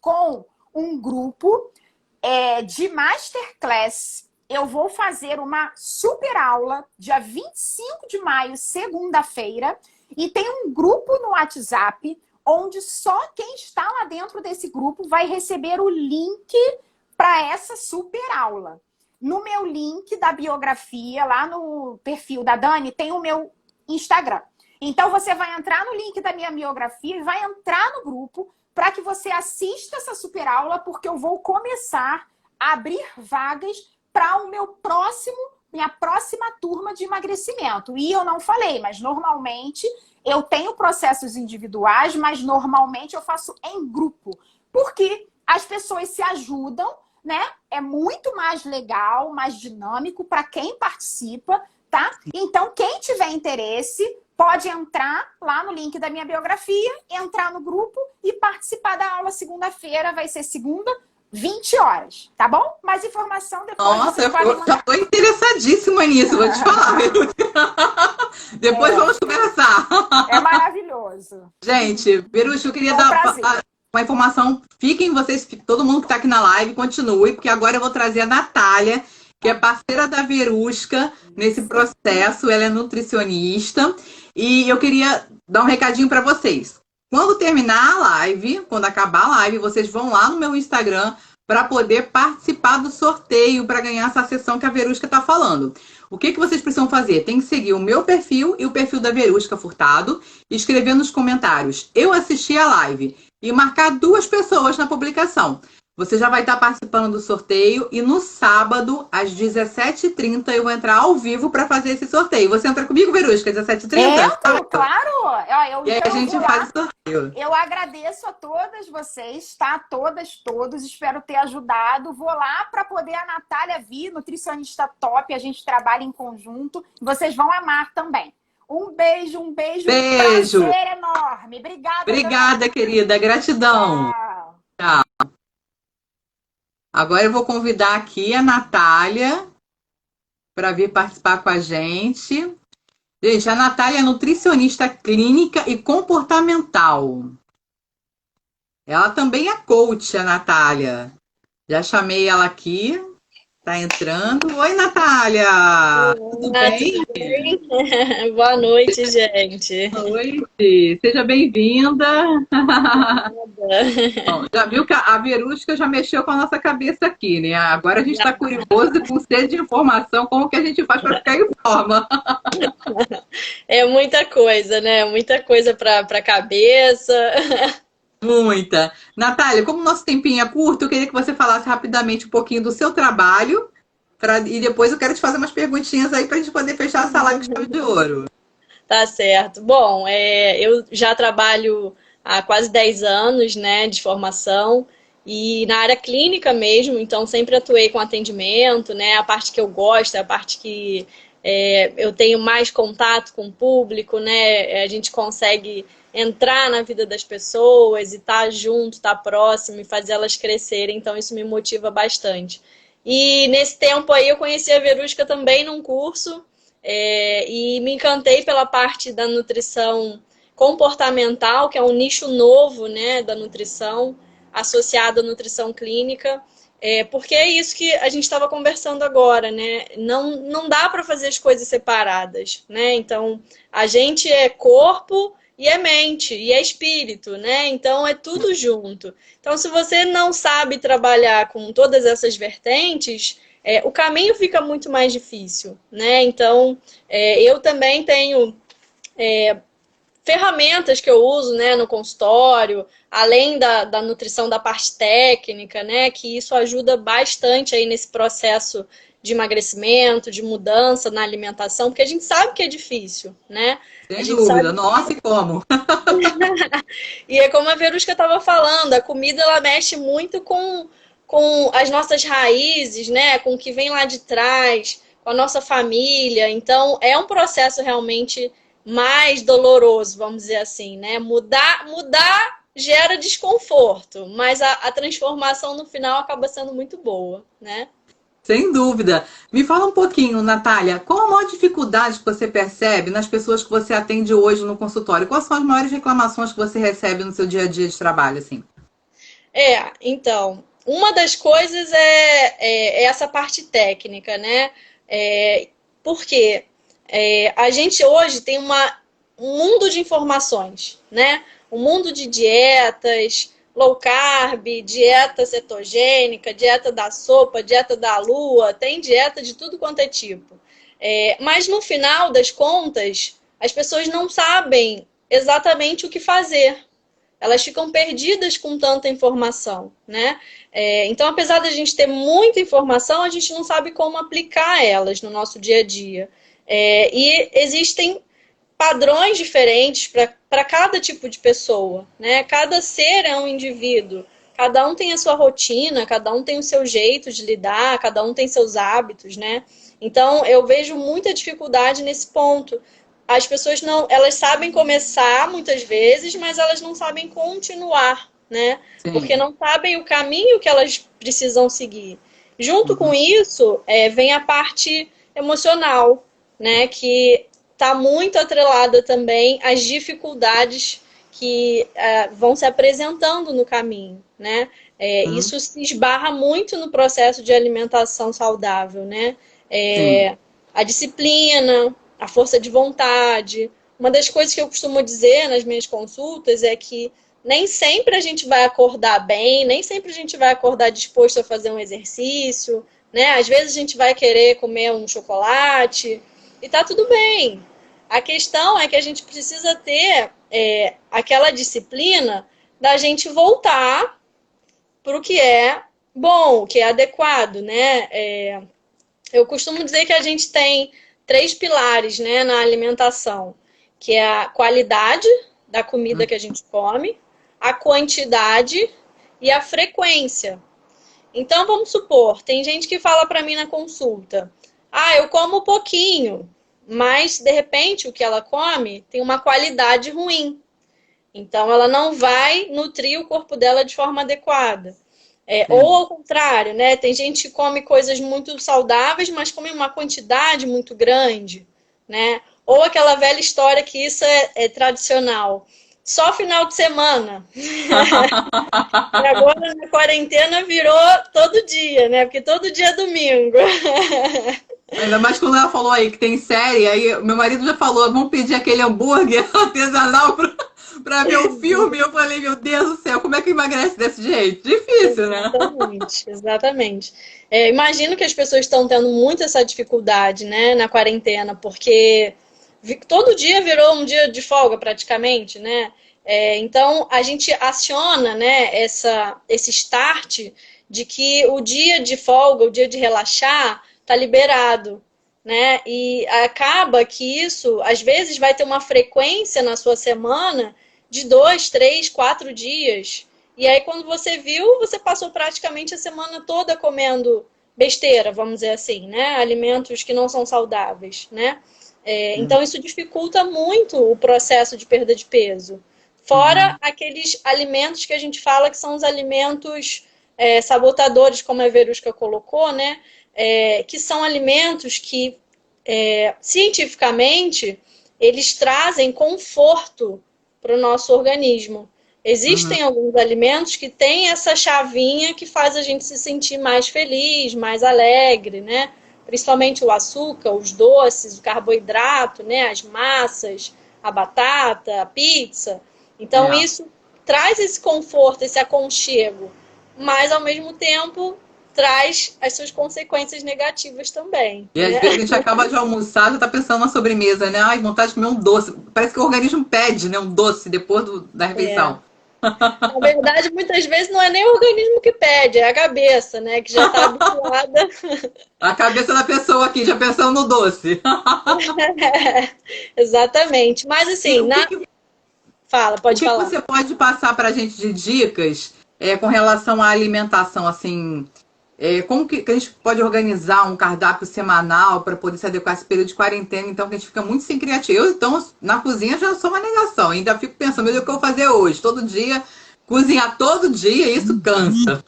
com um grupo de masterclass. Eu vou fazer uma super aula dia 25 de maio, segunda-feira, e tem um grupo no WhatsApp onde só quem está lá dentro desse grupo vai receber o link para essa super aula. No meu link da biografia, lá no perfil da Dani, tem o meu Instagram. Então você vai entrar no link da minha biografia e vai entrar no grupo para que você assista essa super aula, porque eu vou começar a abrir vagas para o minha próxima turma de emagrecimento. E eu não falei, mas normalmente eu tenho processos individuais, mas normalmente eu faço em grupo, porque as pessoas se ajudam, né? É muito mais legal, mais dinâmico para quem participa, tá? Então, quem tiver interesse, pode entrar lá no link da minha biografia, entrar no grupo e participar da aula segunda-feira. Vai ser segunda, 20 horas, tá bom? Mais informação depois. Nossa, Vocês podem eu já mandar. estou interessadíssima nisso, vou te falar. Depois vamos conversar. É maravilhoso. Gente, Berucho, eu queria Foi um dar prazer. uma informação. Fiquem vocês, todo mundo que está aqui na live, continue, porque agora eu vou trazer a Natália, que é parceira da Verusca nesse processo. Ela é nutricionista. E eu queria dar um recadinho para vocês. Quando terminar a live, quando acabar a live, vocês vão lá no meu Instagram para poder participar do sorteio para ganhar essa sessão que a Verusca está falando. O que vocês precisam fazer? Tem que seguir o meu perfil e o perfil da Verusca Furtado, e escrever nos comentários: eu assisti a live, e marcar 2 pessoas na publicação. Você já vai estar participando do sorteio e no sábado, às 17h30, eu vou entrar ao vivo para fazer esse sorteio. Você entra comigo, Verusca, às 17h30? Entro, claro. E aí Então a eu gente vou lá. faz o sorteio. Eu agradeço a todas vocês, tá? Todos. Espero ter ajudado. Vou lá para poder a Natália vir, nutricionista top. A gente trabalha em conjunto. Vocês vão amar também. Um beijo. Beijo. Um prazer enorme. Obrigada. Obrigada, querida. Gratidão. Tchau. Agora eu vou convidar aqui a Natália para vir participar com a gente. Gente, a Natália é nutricionista clínica e comportamental. Ela também é coach, a Natália. Já chamei ela aqui. Tá entrando. Oi, Natália! Tudo Olá, bem? tudo bem? Boa noite, gente. Oi, seja bem-vinda. Bom, já viu que a Verusca já mexeu com a nossa cabeça aqui, né? Agora a gente está curioso e com sede de informação, como que a gente faz para ficar em forma. É muita coisa, né? Muita coisa para cabeça. Muita. Natália, como o nosso tempinho é curto, eu queria que você falasse rapidamente um pouquinho do seu trabalho, e depois eu quero te fazer umas perguntinhas aí para a gente poder fechar essa live com chave de ouro. Tá certo. Bom, eu já trabalho há quase 10 anos, né, de formação e na área clínica mesmo, então sempre atuei com atendimento, né, a parte que eu gosto, a parte que eu tenho mais contato com o público, né, a gente consegue entrar na vida das pessoas e estar junto, estar próximo e fazer elas crescerem, então isso me motiva bastante. E nesse tempo aí eu conheci a Verusca também num curso, e me encantei pela parte da nutrição comportamental, que é um nicho novo, né, da nutrição, associado à nutrição clínica, porque é isso que a gente estava conversando agora, né? Não dá para fazer as coisas separadas, né? Então, a gente é corpo e é mente, e é espírito, né? Então, é tudo junto. Então, se você não sabe trabalhar com todas essas vertentes, o caminho fica muito mais difícil, né? Então, eu também tenho ferramentas que eu uso, né, no consultório, além da nutrição, da parte técnica, né, que isso ajuda bastante aí nesse processo de emagrecimento, de mudança na alimentação, porque a gente sabe que é difícil, né? A Sem gente sabe. dúvida. Nossa, e como? E é como a Verusca estava falando, a comida ela mexe muito com as nossas raízes, né? Com o que vem lá de trás, com a nossa família. Então, é um processo realmente mais doloroso, vamos dizer assim, né? Mudar gera desconforto, mas a transformação no final acaba sendo muito boa, né? Sem dúvida. Me fala um pouquinho, Natália, qual a maior dificuldade que você percebe nas pessoas que você atende hoje no consultório? Quais são as maiores reclamações que você recebe no seu dia a dia de trabalho, assim? Então, uma das coisas é essa parte técnica, né? Porque a gente hoje tem um mundo de informações, né? Um mundo de dietas, low carb, dieta cetogênica, dieta da sopa, dieta da lua, tem dieta de tudo quanto é tipo. Mas no final das contas, as pessoas não sabem exatamente o que fazer. Elas ficam perdidas com tanta informação, né? Então, apesar da gente ter muita informação, a gente não sabe como aplicar elas no nosso dia a dia. E existem padrões diferentes para cada tipo de pessoa, né? Cada ser é um indivíduo, cada um tem a sua rotina, cada um tem o seu jeito de lidar, cada um tem seus hábitos, né? Então, eu vejo muita dificuldade nesse ponto. As pessoas não, elas sabem começar muitas vezes, mas elas não sabem continuar, né? Porque Sim. não sabem o caminho que elas precisam seguir. Junto com Uhum. isso, vem a parte emocional, né? Que está muito atrelada também às dificuldades que vão se apresentando no caminho, né? Uhum. Isso se esbarra muito no processo de alimentação saudável, né? Sim. A disciplina, a força de vontade. Uma das coisas que eu costumo dizer nas minhas consultas é que nem sempre a gente vai acordar bem, nem sempre a gente vai acordar disposto a fazer um exercício, né? Às vezes a gente vai querer comer um chocolate e tá tudo bem. A questão é que a gente precisa ter aquela disciplina da gente voltar para o que é bom, o que é adequado, né? Eu costumo dizer que a gente tem três pilares, né, na alimentação, que é a qualidade da comida Uhum. que a gente come, a quantidade e a frequência. Então, vamos supor, tem gente que fala para mim na consulta, eu como pouquinho, mas de repente o que ela come tem uma qualidade ruim. Então, ela não vai nutrir o corpo dela de forma adequada. Ou Sim. ao contrário, né? Tem gente que come coisas muito saudáveis, mas come uma quantidade muito grande, né? Ou aquela velha história que isso é tradicional. só final de semana. E agora na quarentena virou todo dia, né? Porque todo dia é domingo. Ainda mais quando ela falou aí que tem série, aí meu marido já falou, vamos pedir aquele hambúrguer artesanal pra ver o filme. Eu falei, meu Deus do céu, como é que emagrece desse jeito? Difícil, né? Exatamente, exatamente. Imagino que as pessoas estão tendo muito essa dificuldade, né, na quarentena, porque todo dia virou um dia de folga praticamente, né? Então a gente aciona, né, esse start de que o dia de folga, o dia de relaxar, tá liberado, né? E acaba que isso, às vezes, vai ter uma frequência na sua semana de 2, 3, 4 dias. E aí, quando você viu, você passou praticamente a semana toda comendo besteira, vamos dizer assim, né? Alimentos que não são saudáveis, né? Então, isso dificulta muito o processo de perda de peso. Fora aqueles alimentos que a gente fala que são os alimentos sabotadores, como a Verusca colocou, né? Que são alimentos que, cientificamente, eles trazem conforto para o nosso organismo. Existem alguns alimentos que têm essa chavinha que faz a gente se sentir mais feliz, mais alegre, né? Principalmente o açúcar, os doces, o carboidrato, né? As massas, a batata, a pizza. Então, isso traz esse conforto, esse aconchego, mas, ao mesmo tempo, traz as suas consequências negativas também. E às vezes a gente acaba de almoçar, já tá pensando na sobremesa, né? Ai, vontade de comer um doce. Parece que o organismo pede, né? Um doce depois da refeição. Na verdade, muitas vezes não é nem o organismo que pede, é a cabeça, né? Que já tá habituada. A cabeça da pessoa aqui, já pensando no doce. Exatamente. Mas assim, fala, pode falar. O que você pode passar pra gente de dicas com relação à alimentação, assim... como que a gente pode organizar um cardápio semanal para poder se adequar a esse período de quarentena, então que a gente fica muito sem criativo. Eu, então, na cozinha já sou uma negação. Ainda fico pensando, meu Deus, o que eu vou fazer hoje? Todo dia, cozinhar todo dia, isso cansa.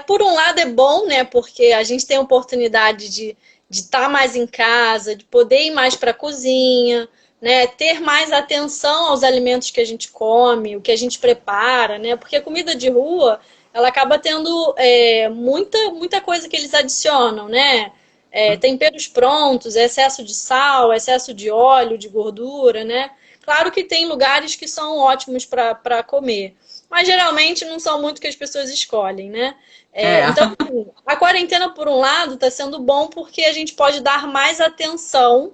Por um lado é bom, né? Porque a gente tem a oportunidade de estar mais em casa, de poder ir mais para a cozinha, né? Ter mais atenção aos alimentos que a gente come, o que a gente prepara, né? Porque a comida de rua ela acaba tendo muita coisa que eles adicionam, né? Temperos prontos, excesso de sal, excesso de óleo, de gordura, né? Claro que tem lugares que são ótimos para comer, mas geralmente não são muito que as pessoas escolhem, né? Então, assim, a quarentena, por um lado, está sendo bom porque a gente pode dar mais atenção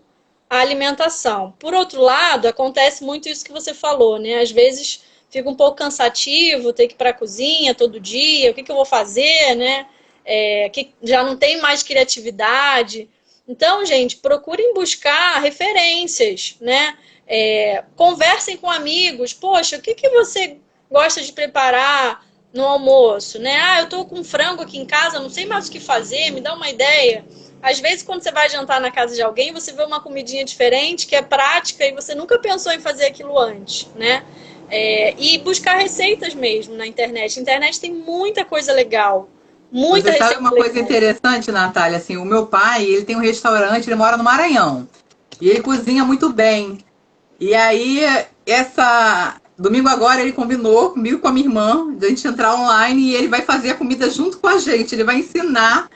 à alimentação. Por outro lado, acontece muito isso que você falou, né? Às vezes fica um pouco cansativo ter que ir para a cozinha todo dia, o que eu vou fazer, né? Que já não tem mais criatividade. Então, gente, procurem buscar referências, né? Conversem com amigos. Poxa, o que você gosta de preparar no almoço, né? Eu tô com frango aqui em casa, não sei mais o que fazer, me dá uma ideia. Às vezes, quando você vai jantar na casa de alguém, você vê uma comidinha diferente, que é prática, e você nunca pensou em fazer aquilo antes, né? E buscar receitas mesmo na internet. A internet tem muita coisa legal. Muita Você receita sabe uma legal. coisa interessante, Natália? Assim, o meu pai, ele tem um restaurante, ele mora no Maranhão. E ele cozinha muito bem. E aí, domingo agora, ele combinou comigo, com a minha irmã, de a gente entrar online e ele vai fazer a comida junto com a gente. Ele vai ensinar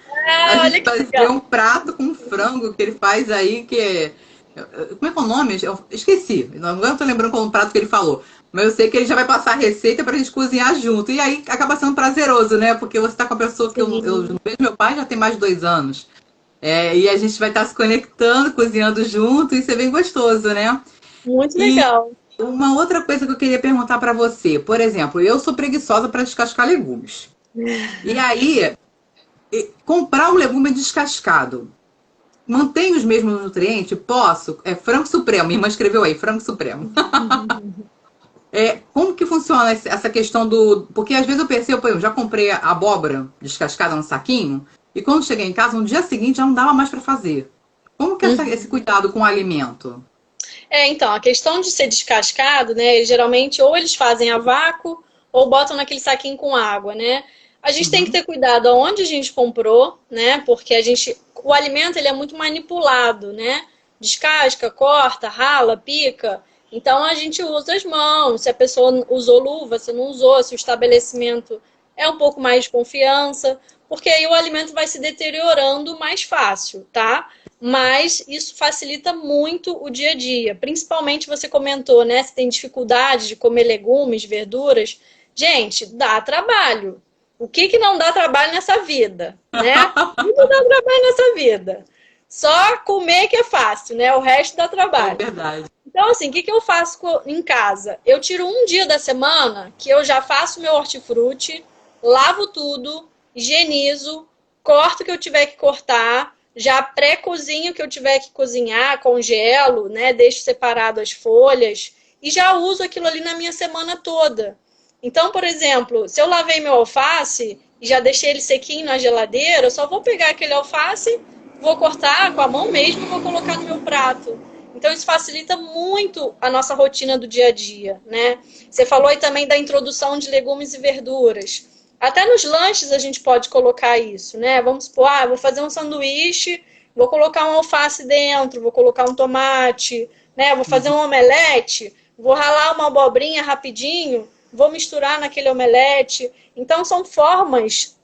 a gente fazer um prato com frango que ele faz aí, como é que é o nome? Eu esqueci. Agora não tô lembrando qual o prato que ele falou. Mas eu sei que ele já vai passar a receita pra gente cozinhar junto. E aí acaba sendo prazeroso, né? Porque você tá com a pessoa que eu não vejo meu pai já tem mais de 2 anos. E a gente vai estar se conectando, cozinhando junto. Isso é bem gostoso, né? Muito legal. Uma outra coisa que eu queria perguntar pra você. Por exemplo, eu sou preguiçosa pra descascar legumes. E aí, comprar um legume descascado mantém os mesmos nutrientes? Posso? Frango supremo. Minha irmã escreveu aí, frango supremo. Como que funciona essa questão Porque às vezes eu percebo, por exemplo, já comprei a abóbora descascada no saquinho, e quando cheguei em casa, no dia seguinte já não dava mais para fazer. Como que é esse cuidado com o alimento? Então, a questão de ser descascado, né? Geralmente, ou eles fazem a vácuo, ou botam naquele saquinho com água, né? A gente tem que ter cuidado aonde a gente comprou, né? Porque o alimento ele é muito manipulado, né? Descasca, corta, rala, pica. Então a gente usa as mãos, se a pessoa usou luva, se não usou, se o estabelecimento é um pouco mais de confiança, porque aí o alimento vai se deteriorando mais fácil, tá? Mas isso facilita muito o dia a dia. Principalmente você comentou, né? Se tem dificuldade de comer legumes, verduras. Gente, dá trabalho. O que que não dá trabalho nessa vida, né? Tudo dá trabalho nessa vida. Só comer que é fácil, né? O resto dá É trabalho. verdade. Então, assim, o que que eu faço em casa? Eu tiro um dia da semana que eu já faço meu hortifruti, lavo tudo, higienizo, corto o que eu tiver que cortar, já pré-cozinho o que eu tiver que cozinhar, congelo, né? Deixo separado as folhas e já uso aquilo ali na minha semana toda. Então, por exemplo, se eu lavei meu alface e já deixei ele sequinho na geladeira, eu só vou pegar aquele alface, vou cortar com a mão mesmo e vou colocar no meu prato. Então, isso facilita muito a nossa rotina do dia a dia, né? Você falou aí também da introdução de legumes e verduras. Até nos lanches a gente pode colocar isso, né? Vamos supor, vou fazer um sanduíche, vou colocar um alface dentro, vou colocar um tomate, né? Vou fazer um omelete, vou ralar uma abobrinha rapidinho, vou misturar naquele omelete. Então, são formas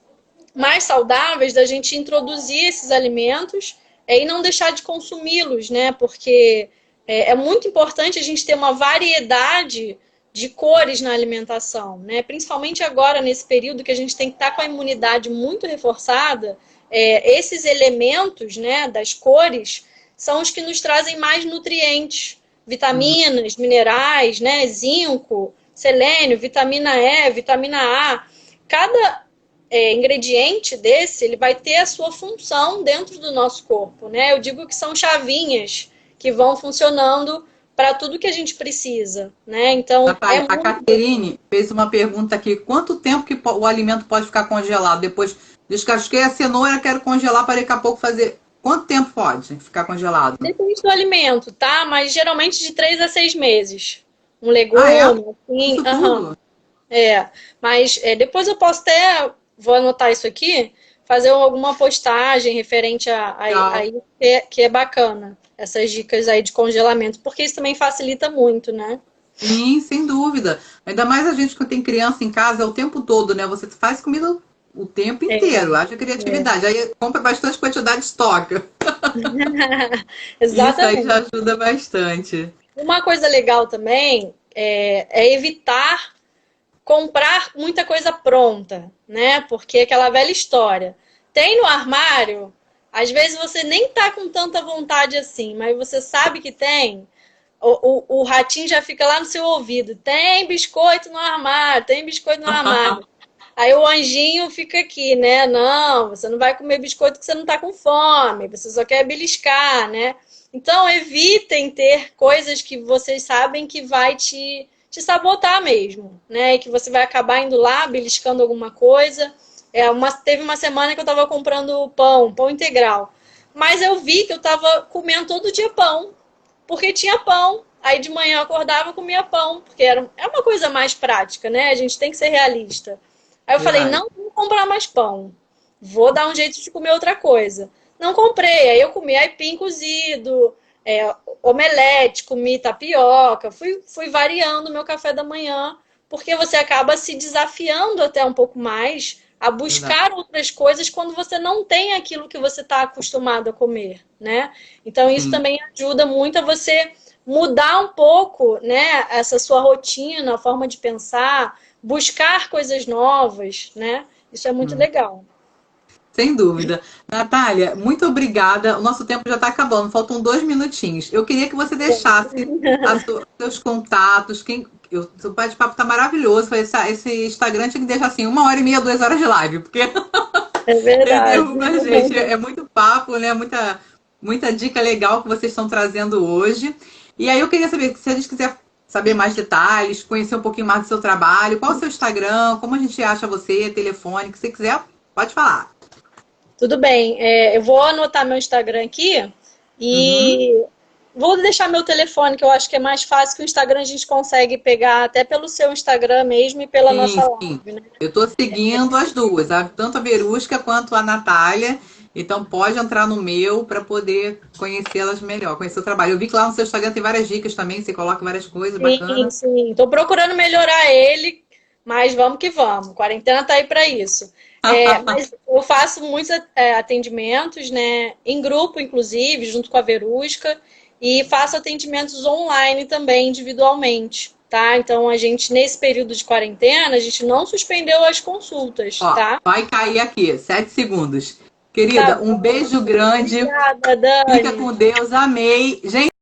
mais saudáveis da gente introduzir esses alimentos e não deixar de consumi-los, né? Porque é muito importante a gente ter uma variedade de cores na alimentação, né? Principalmente agora, nesse período que a gente tem que estar com a imunidade muito reforçada, esses elementos, né, das cores são os que nos trazem mais nutrientes, vitaminas, minerais, né, zinco, selênio, vitamina E, vitamina A. Cada ingrediente desse, ele vai ter a sua função dentro do nosso corpo, né? Eu digo que são chavinhas que vão funcionando para tudo que a gente precisa, né? Então, Natália, a Caterine fez uma pergunta aqui. Quanto tempo que o alimento pode ficar congelado? Depois descasquei a cenoura, quero congelar para daqui a pouco fazer... Quanto tempo pode ficar congelado? Depende do alimento, tá? Mas geralmente de 3 a 6 meses. Um legume, assim. Isso tudo? Mas depois eu posso até, vou anotar isso aqui, fazer alguma postagem referente a isso, que é bacana. Essas dicas aí de congelamento, porque isso também facilita muito, né? Sim, sem dúvida. Ainda mais a gente que tem criança em casa é o tempo todo, né? Você faz comida o tempo inteiro, haja criatividade. Aí compra bastante quantidade de estoque. Isso aí Exatamente. já ajuda bastante. Uma coisa legal também é evitar comprar muita coisa pronta, né? Porque aquela velha história. Tem no armário, às vezes você nem tá com tanta vontade assim, mas você sabe que tem. O ratinho já fica lá no seu ouvido. Tem biscoito no armário, tem biscoito no armário. Aí o anjinho fica aqui, né? Não, você não vai comer biscoito porque você não tá com fome, você só quer beliscar, né? Então, evitem ter coisas que vocês sabem que vai te sabotar mesmo, né? E que você vai acabar indo lá, beliscando alguma coisa. Teve uma semana que eu tava comprando pão integral. Mas eu vi que eu tava comendo todo dia pão, porque tinha pão. Aí de manhã eu acordava e comia pão, porque é uma coisa mais prática, né? A gente tem que ser realista. Aí eu falei, não vou comprar mais pão. Vou dar um jeito de comer outra coisa. Não comprei. Aí eu comi aipim cozido, omelete, comi tapioca. Fui variando o meu café da manhã, porque você acaba se desafiando até um pouco mais a buscar outras coisas quando você não tem aquilo que você está acostumado a comer, né? Então isso também ajuda muito a você mudar um pouco, né, essa sua rotina, a forma de pensar, buscar coisas novas, né? Isso é muito legal. Sem dúvida. Natália, muito obrigada. O nosso tempo já está acabando, faltam 2 minutinhos. Eu queria que você deixasse seus contatos. O bate-papo está maravilhoso. Esse Instagram tinha que deixar assim, 1h30, 2 horas de live, porque É verdade. derruba a gente. É muito papo, né? Muita dica legal que vocês estão trazendo hoje. E aí eu queria saber, se a gente quiser saber mais detalhes, conhecer um pouquinho mais do seu trabalho, qual é o seu Instagram, como a gente acha você, telefone, o que você quiser, pode falar. Tudo bem. Eu vou anotar meu Instagram aqui e vou deixar meu telefone, que eu acho que é mais fácil, que o Instagram a gente consegue pegar até pelo seu Instagram mesmo e pela nossa live, né? Eu estou seguindo as duas, tanto a Verusca quanto a Natália. Então pode entrar no meu para poder conhecê-las melhor, conhecer o trabalho. Eu vi que lá no seu Instagram tem várias dicas também, você coloca várias coisas Sim, bacanas. sim. Tô procurando melhorar ele, mas vamos que vamos. Quarentena tá aí para isso. Mas eu faço muitos atendimentos, né, em grupo, inclusive, junto com a Verusca, e faço atendimentos online também, individualmente, tá? Então, a gente, nesse período de quarentena, a gente não suspendeu as consultas, Ó, tá? vai cair aqui, 7 segundos. Tá Querida, um bom. beijo grande. Obrigada, Fica Dani. com Deus, amei. Gente,